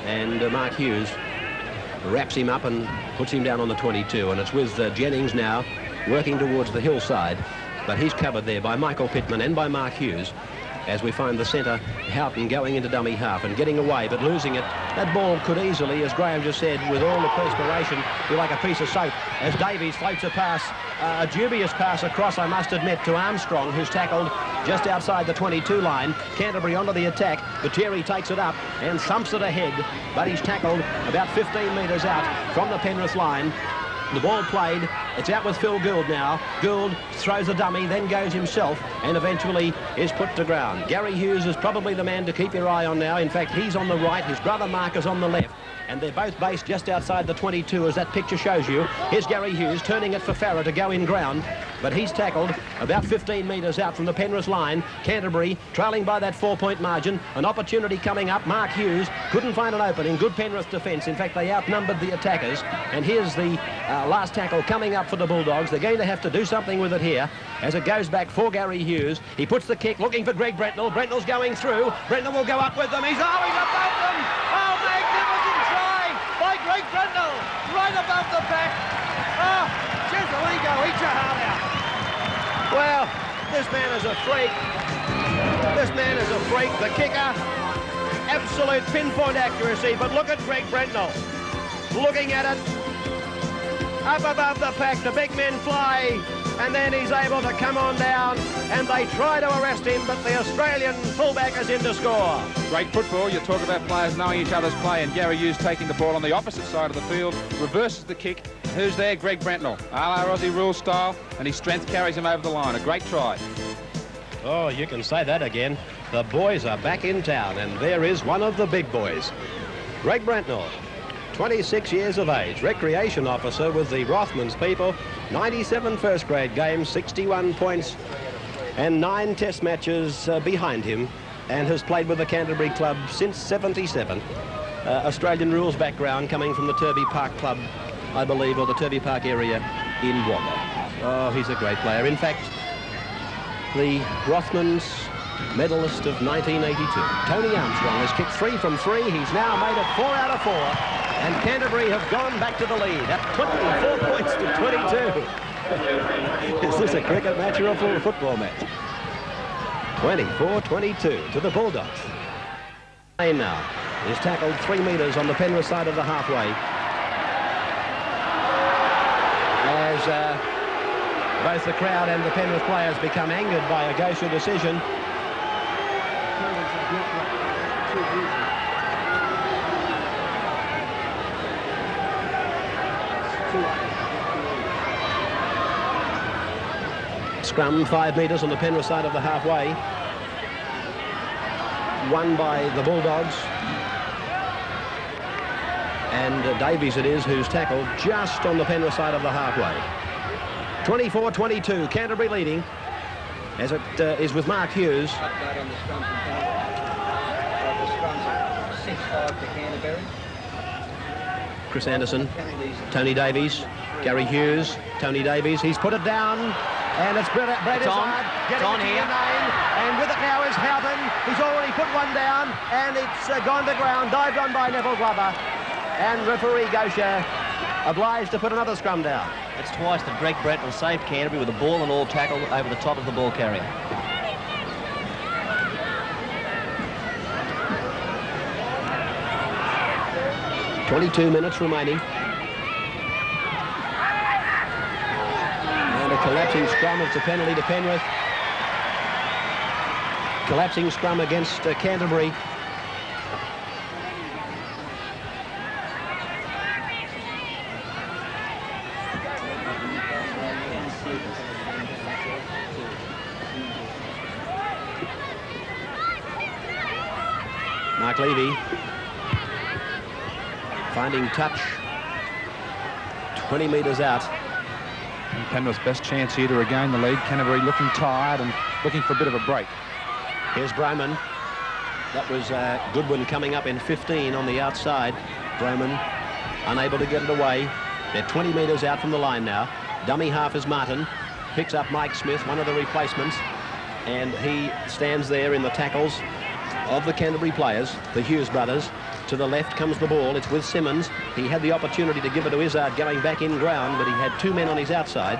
and Mark Hughes wraps him up and puts him down on the 22, and it's with Jennings now working towards the hillside, but he's covered there by Michael Pittman and by Mark Hughes, as we find the centre Houghton going into dummy half and getting away but losing it. That ball could easily, as Graham just said, with all the perspiration, be like a piece of soap as Davies floats a pass, a dubious pass across, I must admit, to Armstrong, who's tackled just outside the 22 line. Canterbury onto the attack, but Terry takes it up and thumps it ahead, but he's tackled about 15 metres out from the Penrith line. The ball played, it's out with Phil Gould now. Gould throws a dummy, then goes himself, and eventually is put to ground. Gary Hughes is probably the man to keep your eye on now. In fact, he's on the right, his brother Mark is on the left, and they're both based just outside the 22, as that picture shows you. Here's Gary Hughes turning it for Farrer to go in ground, but he's tackled about 15 metres out from the Penrith line. Canterbury trailing by that 4-point margin. An opportunity coming up. Mark Hughes couldn't find an opening. Good Penrith defence. In fact, they outnumbered the attackers. And here's the last tackle coming up up for the Bulldogs. They're going to have to do something with it here as it goes back for Gary Hughes. He puts the kick, looking for Greg Brentnell. Brentnell's going through. Brentnell will go up with them. He's above them. Oh, magnificent try by Greg Brentnell. Right above the back. Oh, Jesaligo, eat your heart out. Well, this man is a freak. This man is a freak. The kicker, absolute pinpoint accuracy. But look at Greg Brentnell. Looking at it. Up above the pack, the big men fly, and then he's able to come on down, and they try to arrest him, but the Australian fullback is in to score. Great football. You talk about players knowing each other's play, and Gary Hughes taking the ball on the opposite side of the field, reverses the kick. Who's there? Greg Brentnell. A la Aussie rule style, and his strength carries him over the line. A great try. Oh, you can say that again. The boys are back in town, and there is one of the big boys. Greg Brentnell, 26 years of age, recreation officer with the Rothmans people, 97 first grade games, 61 points, and 9 test matches behind him, and has played with the Canterbury club since 77. Australian rules background coming from the Turvey Park club, I believe, or the Turvey Park area in Wagga. Oh, he's a great player. In fact, the Rothmans medalist of 1982, Tony Armstrong, has kicked 3 from 3. He's now made it 4 out of 4. And Canterbury have gone back to the lead at 24 points to 22. Is this a cricket match or a full football match? 24-22 to the Bulldogs. Lane now is tackled 3 metres on the Penrith side of the halfway. As both the crowd and the Penrith players become angered by a Gosha decision. Scrum 5 metres on the Penrith side of the halfway. Won by the Bulldogs. And Davies it is who's tackled just on the Penrith side of the halfway. 24-22, Canterbury leading as it is with Mark Hughes. Update on the scrum from the scrums 6-5 to Canterbury. Chris Anderson, Tony Davies, Gary Hughes, Tony Davies. He's put it down, and it's Brett Izzard getting it to your name, and with it now is Houghton. He's already put one down, and it's gone to ground, dived on by Neville Glover, and referee Gosha obliged to put another scrum down. It's twice that Greg Brentnell saved Canterbury with a ball and all tackle over the top of the ball carrier. .22 minutes remaining. And a collapsing scrum. It's a penalty to Penrith. Collapsing scrum against Canterbury. Mark Levy finding touch 20 metres out. And Penrith's best chance here to regain the lead. Canterbury looking tired and looking for a bit of a break. Here's Broman. That was Goodwin coming up in 15 on the outside. Broman unable to get it away. They're 20 metres out from the line now. Dummy half is Martin. Picks up Mike Smith, one of the replacements, and he stands there in the tackles of the Canterbury players, the Hughes brothers. To the left comes the ball. It's with Simmons. He had the opportunity to give it to Izzard going back in ground, but he had 2 men on his outside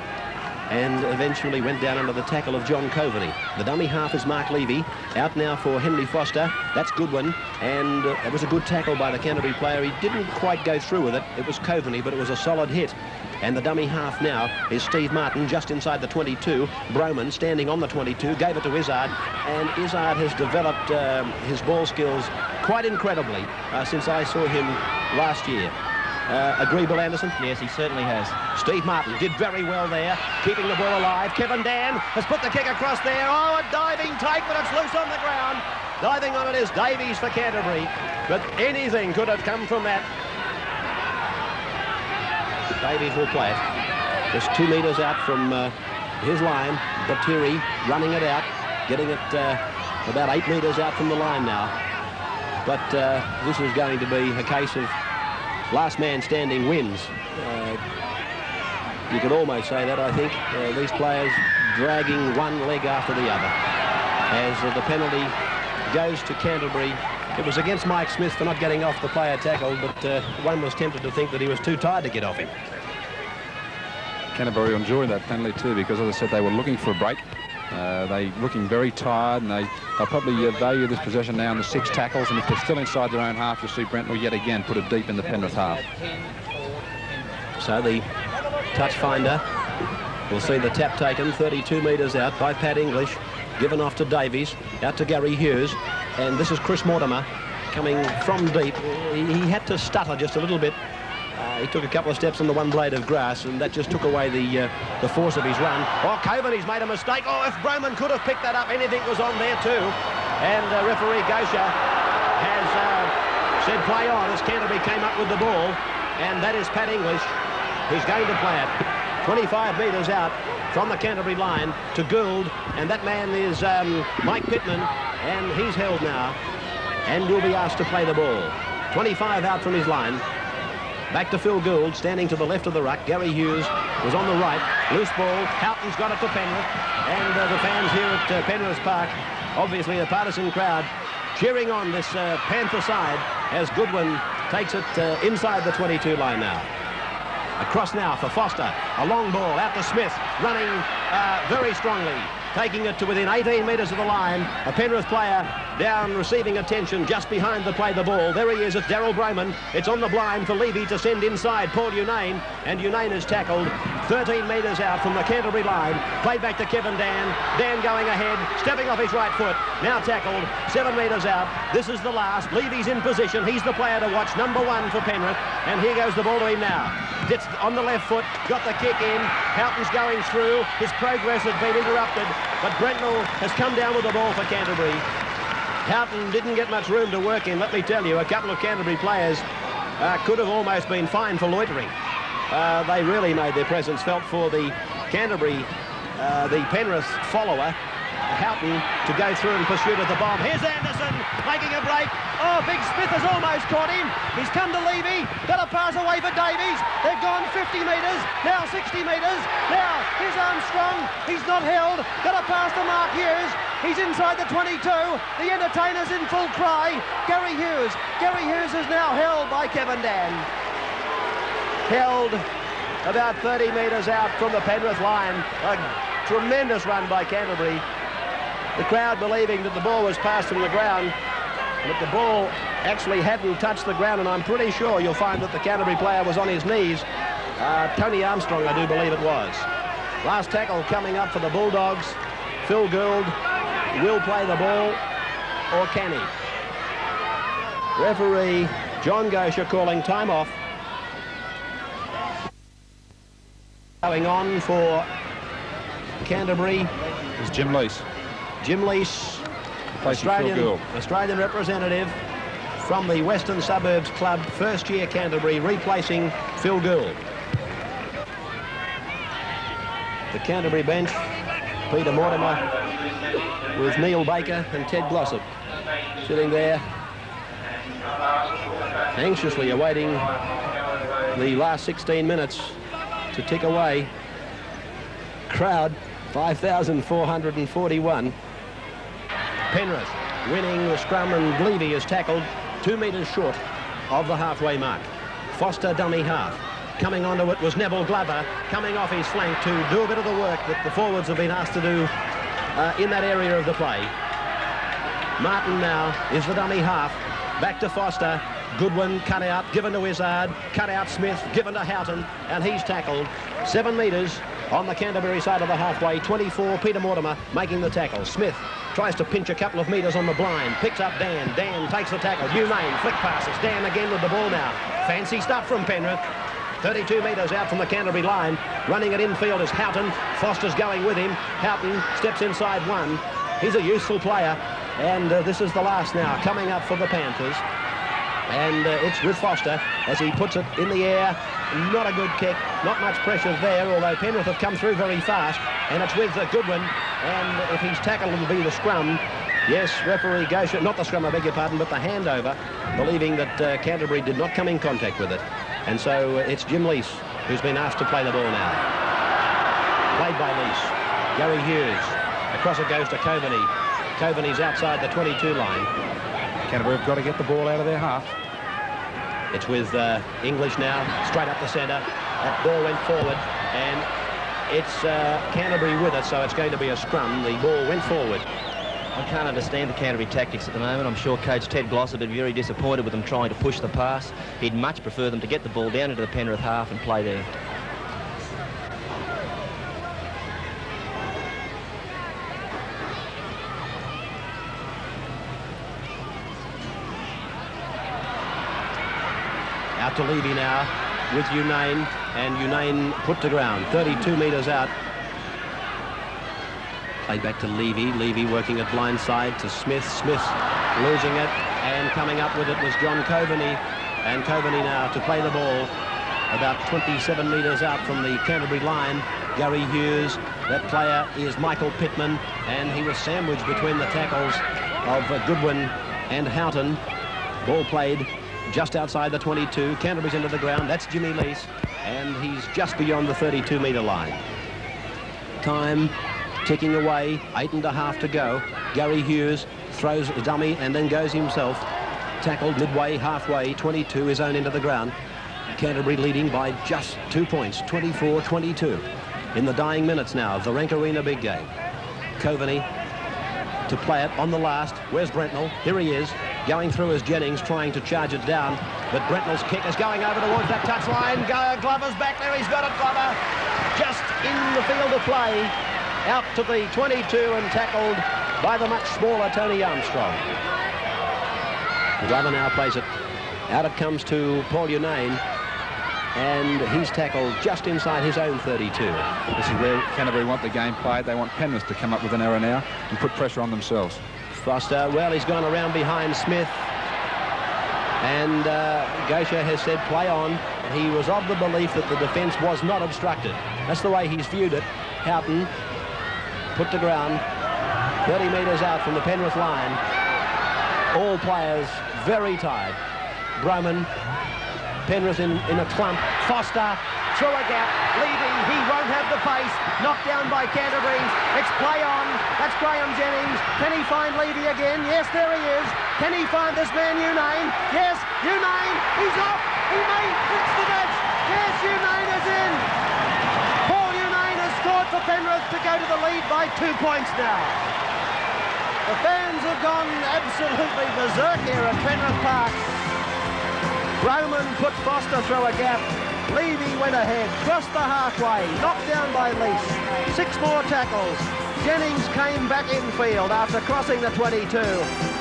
and eventually went down under the tackle of John Coveney. The dummy half is Mark Levy. Out now for Henry Foster. That's Goodwin, and it was a good tackle by the Canterbury player. He didn't quite go through with it. It was Coveney, but it was a solid hit. And the dummy half now is Steve Martin, just inside the 22. Broman standing on the 22, gave it to Izzard, and Izzard has developed his ball skills quite incredibly since I saw him last year. Agree, Bill Anderson? Yes, he certainly has. Steve Martin did very well there, keeping the ball alive. Kevin Dan has put the kick across there. Oh, a diving take, but it's loose on the ground. Diving on it is Davies for Canterbury, but anything could have come from that. Davies will play it. Just 2 metres out from his line. Batiri running it out, getting it about 8 metres out from the line now. But this is going to be a case of last man standing wins. You could almost say that, I think. These players dragging one leg after the other. As the penalty goes to Canterbury. It was against Mike Smith for not getting off the player tackled, but one was tempted to think that he was too tired to get off him. Canterbury enjoyed that penalty too, because, as I said, they were looking for a break. They looking very tired, and they'll probably value this possession now in the 6 tackles, and if they're still inside their own half, you'll see Brent will yet again put it deep in the Penrith half. So the touch finder will see the tap taken 32 metres out by Pat English, given off to Davies, out to Gary Hughes, and this is Chris Mortimer coming from deep. He had to stutter just a little bit. He took a couple of steps on the one blade of grass, and that just took away the force of his run. Oh, Coven, he's made a mistake. Oh, if Broman could have picked that up, anything was on there too. And referee Gosha has said play on as Canterbury came up with the ball, and that is Pat English. He's going to play it 25 metres out from the Canterbury line to Gould, and that man is Mike Pittman, and he's held now and will be asked to play the ball. 25 out from his line. Back to Phil Gould, standing to the left of the ruck. Gary Hughes was on the right. Loose ball. Houghton's got it to Penrith. And the fans here at Penrith Park, obviously a partisan crowd, cheering on this Panther side as Goodwin takes it inside the 22 line now. Across now for Foster. A long ball out to Smith, running very strongly. Taking it to within 18 metres of the line. A Penrith player down receiving attention just behind the play the ball. There he is, it's Daryl Broman. It's on the blind for Levy to send inside Paul Unane, and Unane is tackled 13 metres out from the Canterbury line. Played back to Kevin Dan. Dan going ahead, stepping off his right foot. Now tackled 7 metres out. This is the last. Levy's in position. He's the player to watch, number 1 for Penrith. And here goes the ball to him now. Gets on the left foot, got the kick in. Houghton's going through. His progress has been interrupted, but Brentnell has come down with the ball for Canterbury. Houghton didn't get much room to work in, let me tell you. A couple of Canterbury players could have almost been fined for loitering. They really made their presence felt for the Canterbury, the Penrith follower, Houghton, to go through and pursue at the bomb. Here's Anderson making a break. Oh, Big Smith has almost caught him. He's come to Levy. Got a pass away for Davies. They've gone 50 metres, now 60 metres. Now, here's Armstrong. He's not held. Got a pass to Mark Hughes. He's inside the 22. The entertainer's in full cry. Gary Hughes. Gary Hughes is now held by Kevin Dan. Held about 30 metres out from the Penrith line. A tremendous run by Canterbury. The crowd believing that the ball was passed from the ground, but the ball actually hadn't touched the ground, and I'm pretty sure you'll find that the Canterbury player was on his knees. Tony Armstrong, I do believe it was. Last tackle coming up for the Bulldogs. Phil Gould will play the ball, or can he? Referee John Gosha calling time off. Going on for Canterbury is Jim Lease. Jim Lease, Australian representative from the Western Suburbs Club, first year Canterbury, replacing Phil Gould. The Canterbury bench, Peter Mortimer with Neil Baker and Ted Glossop sitting there anxiously awaiting the last 16 minutes to tick away. Crowd 5,441. Penrith winning the scrum, and Levy is tackled 2 metres short of the halfway mark. Foster dummy half. Coming onto it was Neville Glover, coming off his flank to do a bit of the work that the forwards have been asked to do in that area of the play. Martin now is the dummy half. Back to Foster. Goodwin cut out, given to Izzard, cut out Smith, given to Houghton, and he's tackled 7 metres on the Canterbury side of the halfway. 24, Peter Mortimer making the tackle. Smith tries to pinch a couple of metres on the blind, picks up Dan. Dan takes the tackle. Unane, flick passes. Dan again with the ball now. Fancy stuff from Penrith. 32 metres out from the Canterbury line. Running it infield is Houghton. Foster's going with him. Houghton steps inside 1. He's a useful player. And this is the last now coming up for the Panthers. And it's with Foster as he puts it in the air. Not a good kick, not much pressure there, although Penrith have come through very fast. And it's with Goodwin, and if he's tackled, it'll be the scrum. Yes, referee Gosha, not the scrum, I beg your pardon, but the handover, believing that Canterbury did not come in contact with it. And so it's Jim Lease who's been asked to play the ball now. Played by Lease. Gary Hughes. Across it goes to Coveney. Coveney's outside the 22 line. Canterbury have got to get the ball out of their half. It's with English now, straight up the centre. That ball went forward, and it's Canterbury with it, so it's going to be a scrum. The ball went forward. I can't understand the Canterbury tactics at the moment. I'm sure Coach Ted Gloss would be very disappointed with them trying to push the pass. He'd much prefer them to get the ball down into the Penrith half and play there. Out to Levy now with Unane, and Unane put to ground, 32 metres out. Played back to Levy. Levy working at blind side to Smith. Smith losing it, and coming up with it was John Coveney. And Coveney now to play the ball about 27 metres out from the Canterbury line. Gary Hughes, that player is Michael Pittman, and he was sandwiched between the tackles of Goodwin and Houghton. Ball played just outside the 22. Canterbury's into the ground. That's Jimmy Lease, and he's just beyond the 32-metre line. Time ticking away, 8.5 to go. Gary Hughes throws a dummy and then goes himself. Tackled midway, halfway, 22 his own into the ground. Canterbury leading by just 2 points, 24-22. In the dying minutes now of the Rank Arena big game. Coveney to play it on the last. Where's Brentnell? Here he is, going through as Jennings, trying to charge it down. But Brentnell's kick is going over towards that touchline. Glover's back there. He's got it, Glover. Just in the field of play. Out to the 22 and tackled by the much smaller Tony Armstrong. Glover now plays it. Out it comes to Paul Unane, and he's tackled just inside his own 32. This is where Canterbury want the game played. They want Penrith to come up with an error now and put pressure on themselves. Foster, well, he's gone around behind Smith, and Gosha has said play on. He was of the belief that the defence was not obstructed. That's the way he's viewed it. Houghton put to ground 30 metres out from the Penrith line. All players very tired. Broman, Penrith in a clump. Foster through a gap. Levy, he won't have the pace. Knocked down by Canterbury. It's play on. That's Graham Jennings. Can he find Levy again? Yes, there he is. Can he find this man Unane? Yes, Unane. He's off. He may fix the match. Yes, Unane is in. Paul Unane has scored for Penrith to go to the lead by 2 points now. The fans have gone absolutely berserk here at Penrith Park. Roman put Foster through a gap. Levy went ahead, crossed the halfway, knocked down by Lease. 6 more tackles. Jennings came back infield after crossing the 22.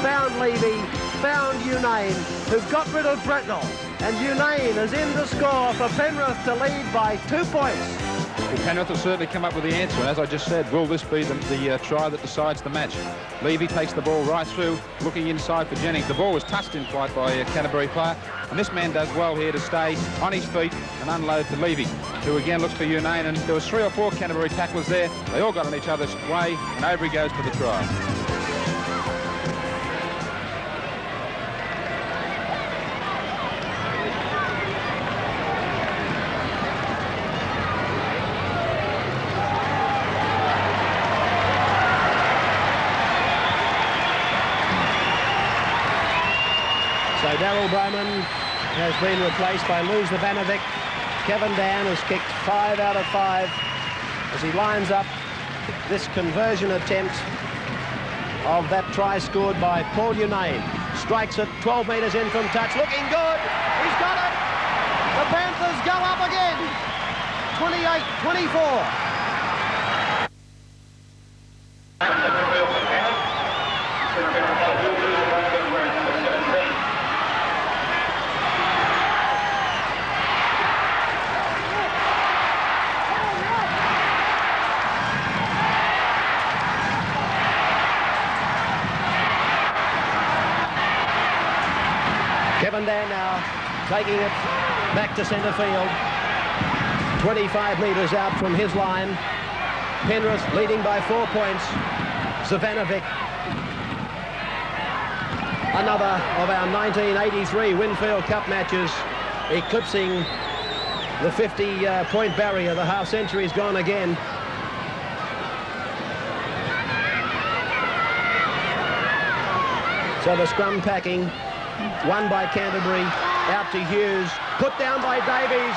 Found Levy, found Unane, who got rid of Brentnell. And Unane is in to score for Penrith to lead by 2 points. Well, Penrith will certainly come up with the answer. As I just said, will this be the try that decides the match? Levy takes the ball right through, looking inside for Jennings. The ball was touched in flight by a Canterbury player, and this man does well here to stay on his feet and unload to Levy, who again looks for Unane, and there was 3 or 4 Canterbury tacklers there. They all got on each other's way, and over he goes for the try. Daryl Broman has been replaced by Lou Zavanovic. Kevin Dan has kicked 5 out of 5 as he lines up this conversion attempt of that try scored by Paul Unane. Strikes it 12 metres in from touch, looking good. He's got it. The Panthers go up again. 28-24. Kevin Dan now taking it back to centre field. 25 metres out from his line. Penrith leading by 4 points. Zavanovic, another of our 1983 Winfield Cup matches, eclipsing The 50-point barrier, the half-century's gone again. So the scrum packing, won by Canterbury, out to Hughes, put down by Davies.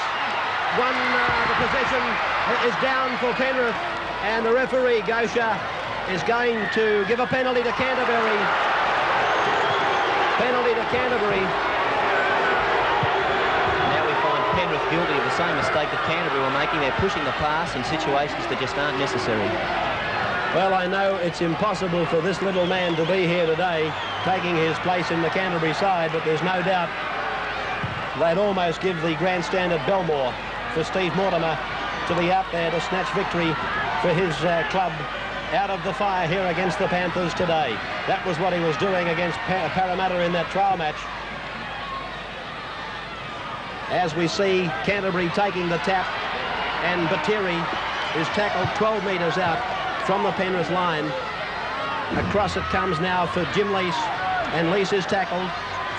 The possession is down for Penrith, and the referee, Gosha, is going to give a penalty to Canterbury. Penalty to Canterbury. Now we find Penrith guilty of the same mistake that Canterbury were making. They're pushing the pass in situations that just aren't necessary. Well, I know it's impossible for this little man to be here today, taking his place in the Canterbury side, but there's no doubt they'd almost give the grandstand at Belmore for Steve Mortimer to be out there to snatch victory for his club out of the fire here against the Panthers today. That was what he was doing against Parramatta in that trial match. As we see Canterbury taking the tap, and Batiri is tackled 12 metres out from the Penrith line. Across it comes now for Jim Lease, and Lease is tackled.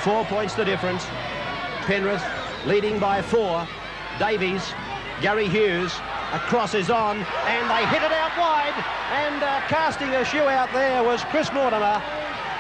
4 points the difference. Penrith leading by 4. Davies, Gary Hughes, a cross is on, and they hit it out wide, and casting a shoe out there was Chris Mortimer.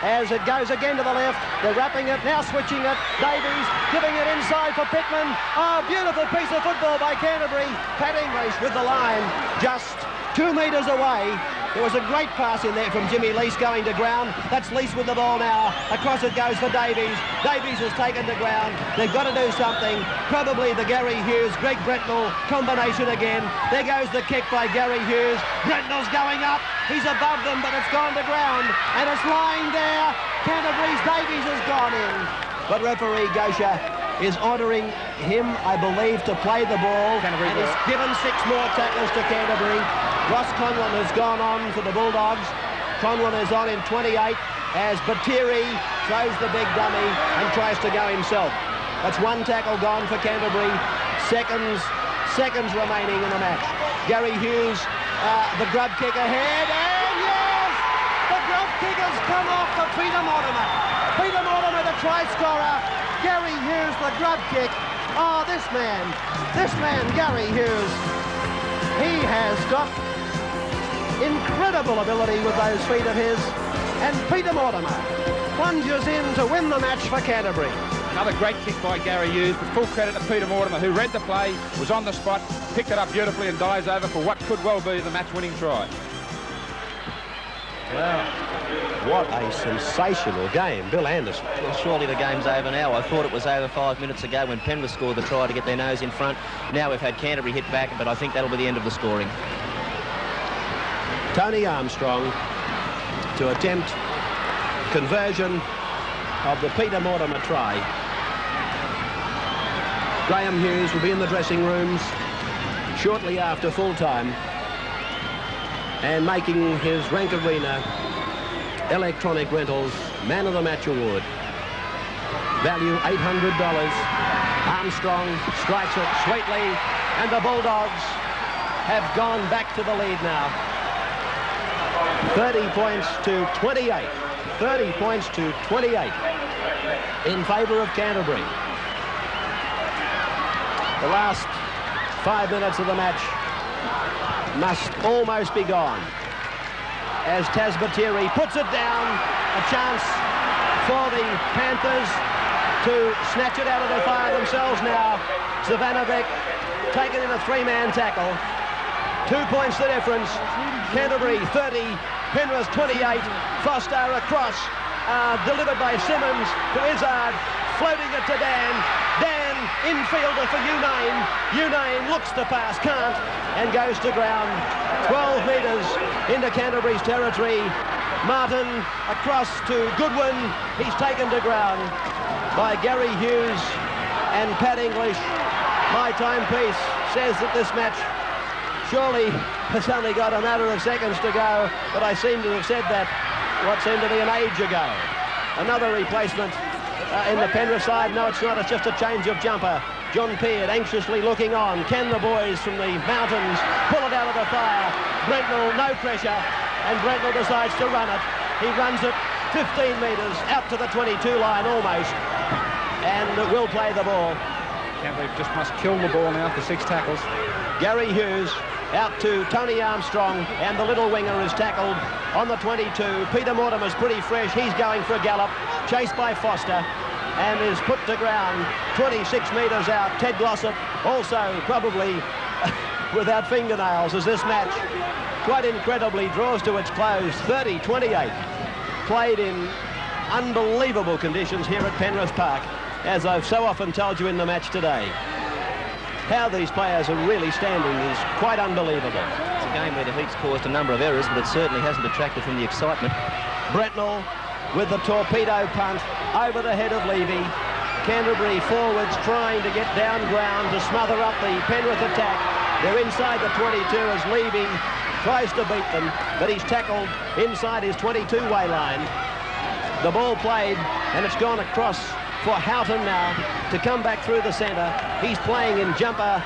As it goes again to the left, they're wrapping it, now switching it. Davies giving it inside for Pittman. Oh, beautiful piece of football by Canterbury. Pat English with the line, just 2 metres away. There was a great pass in there from Jimmy Lease going to ground. That's Lease with the ball now. Across it goes for Davies. Davies has taken to ground. They've got to do something. Probably the Gary Hughes, Greg Brentnell combination again. There goes the kick by Gary Hughes. Brentnell's going up. He's above them, but it's gone to ground. And it's lying there. Canterbury's Davies has gone in. But referee Gosha is ordering him, I believe, to play the ball. Canterbury and he's given 6 more tackles to Canterbury. Ross Conlon has gone on for the Bulldogs. Conlon is on in 28 as Batiri throws the big dummy and tries to go himself. That's 1 tackle gone for Canterbury. Seconds remaining in the match. Gary Hughes, the grub kick ahead, and yes! The grub kick has come off for Peter Mortimer. Peter Mortimer, the try scorer. Gary Hughes, the grub kick. Oh, this man, Gary Hughes, he has got incredible ability with those feet of his. And Peter Mortimer plunges in to win the match for Canterbury. Another great kick by Gary Hughes, but full credit to Peter Mortimer, who read the play, was on the spot, picked it up beautifully and dives over for what could well be the match-winning try. Wow, what a sensational game, Bill Anderson. Well, surely the game's over now. I thought it was over 5 minutes ago when Penrith scored the try to get their nose in front. Now we've had Canterbury hit back, but I think that'll be the end of the scoring. Tony Armstrong to attempt conversion of the Peter Mortimer try. Graham Hughes will be in the dressing rooms shortly after full time and making his Rank Arena Electronic Rentals Man of the Match Award. Value $800. Armstrong strikes it sweetly, and the Bulldogs have gone back to the lead now. 30 points to 28. 30 points to 28 in favour of Canterbury. The last 5 minutes of the match must almost be gone as Taz Batiri puts it down. A chance for the Panthers to snatch it out of the fire themselves now. Savanovic taken in a 3-man tackle. 2 points the difference. Canterbury 30, Penrith 28. Foster across, delivered by Simmons to Izzard, floating it to Dan. Dan, infielder for Unane. Unane looks to pass, can't, and goes to ground. 12 metres into Canterbury's territory. Martin across to Goodwin. He's taken to ground by Gary Hughes and Pat English. My timepiece says that this match surely has only got a matter of seconds to go, but I seem to have said that what seemed to be an age ago. Another replacement in the Penrith side. No, it's not. It's just a change of jumper. John Peard anxiously looking on. Can the boys from the mountains pull it out of the fire? Brentnell, no pressure, and Brentnell decides to run it. He runs it 15 metres out to the 22 line almost, and will play the ball. Canterbury just must kill the ball now for 6 tackles. Gary Hughes out to Tony Armstrong, and the little winger is tackled on the 22. Peter Mortimer's pretty fresh. He's going for a gallop, chased by Foster, and is put to ground 26 metres out. Ted Glossop also probably without fingernails as this match quite incredibly draws to its close. 30-28. Played in unbelievable conditions here at Penrith Park, as I've so often told you in the match today. How these players are really standing is quite unbelievable. It's a game where the heat's caused a number of errors, but it certainly hasn't detracted from the excitement. Brentnell with the torpedo punt over the head of Levy. Canterbury forwards trying to get down ground to smother up the Penrith attack. They're inside the 22 as Levy tries to beat them, but he's tackled inside his 22-way line. The ball played, and it's gone across for Houghton now to come back through the centre. He's playing in jumper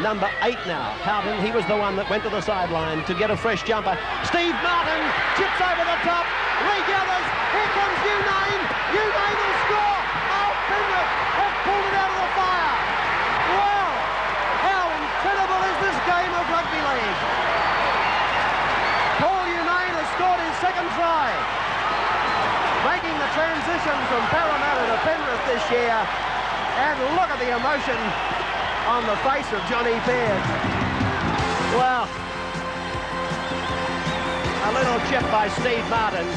number 8 now. Houghton, he was the one that went to the sideline to get a fresh jumper. Steve Martin chips over the top, regathers. Here comes Unane. Unane will score. Oh, Penrith have pulled it out of the fire. Wow, how incredible is this game of rugby league? Paul Unane has scored his second try, making the transition from Parramatta to Penrith this year. And look at the emotion on the face of Johnny Pearce. Well, a little chip by Steve Martin.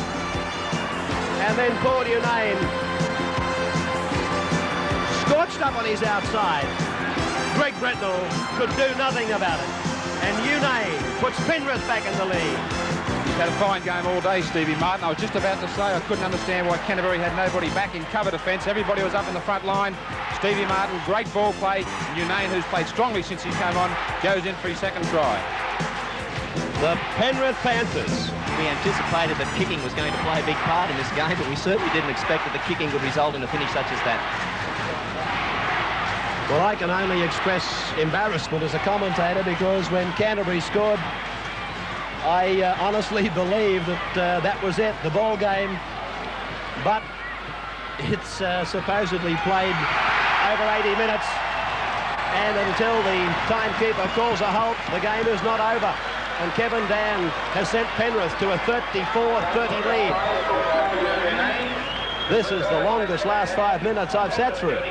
And then Paul Unane scorched up on his outside. Greg Brentnell could do nothing about it. And Unane puts Penrith back in the lead. Had a fine game all day, Stevie Martin. I was just about to say I couldn't understand why Canterbury had nobody back in cover defence. Everybody was up in the front line. Stevie Martin, great ball play. Unane, who's played strongly since he came on, goes in for his second try. The Penrith Panthers. We anticipated that kicking was going to play a big part in this game, but we certainly didn't expect that the kicking would result in a finish such as that. Well, I can only express embarrassment as a commentator, because when Canterbury scored, I honestly believe that that was it, the ball game. But it's supposedly played over 80 minutes, and until the timekeeper calls a halt, the game is not over. And Kevin Dan has sent Penrith to a 34-30 lead. This is the longest last 5 minutes I've sat through.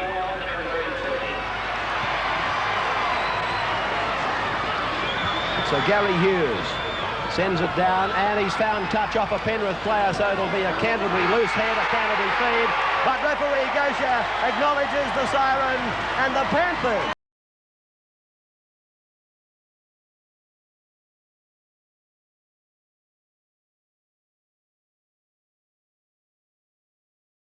So Gary Hughes sends it down, and he's found touch off a Penrith player, so it'll be a Canterbury loose head, a Canterbury feed. But referee Gosha acknowledges the siren, and the Panthers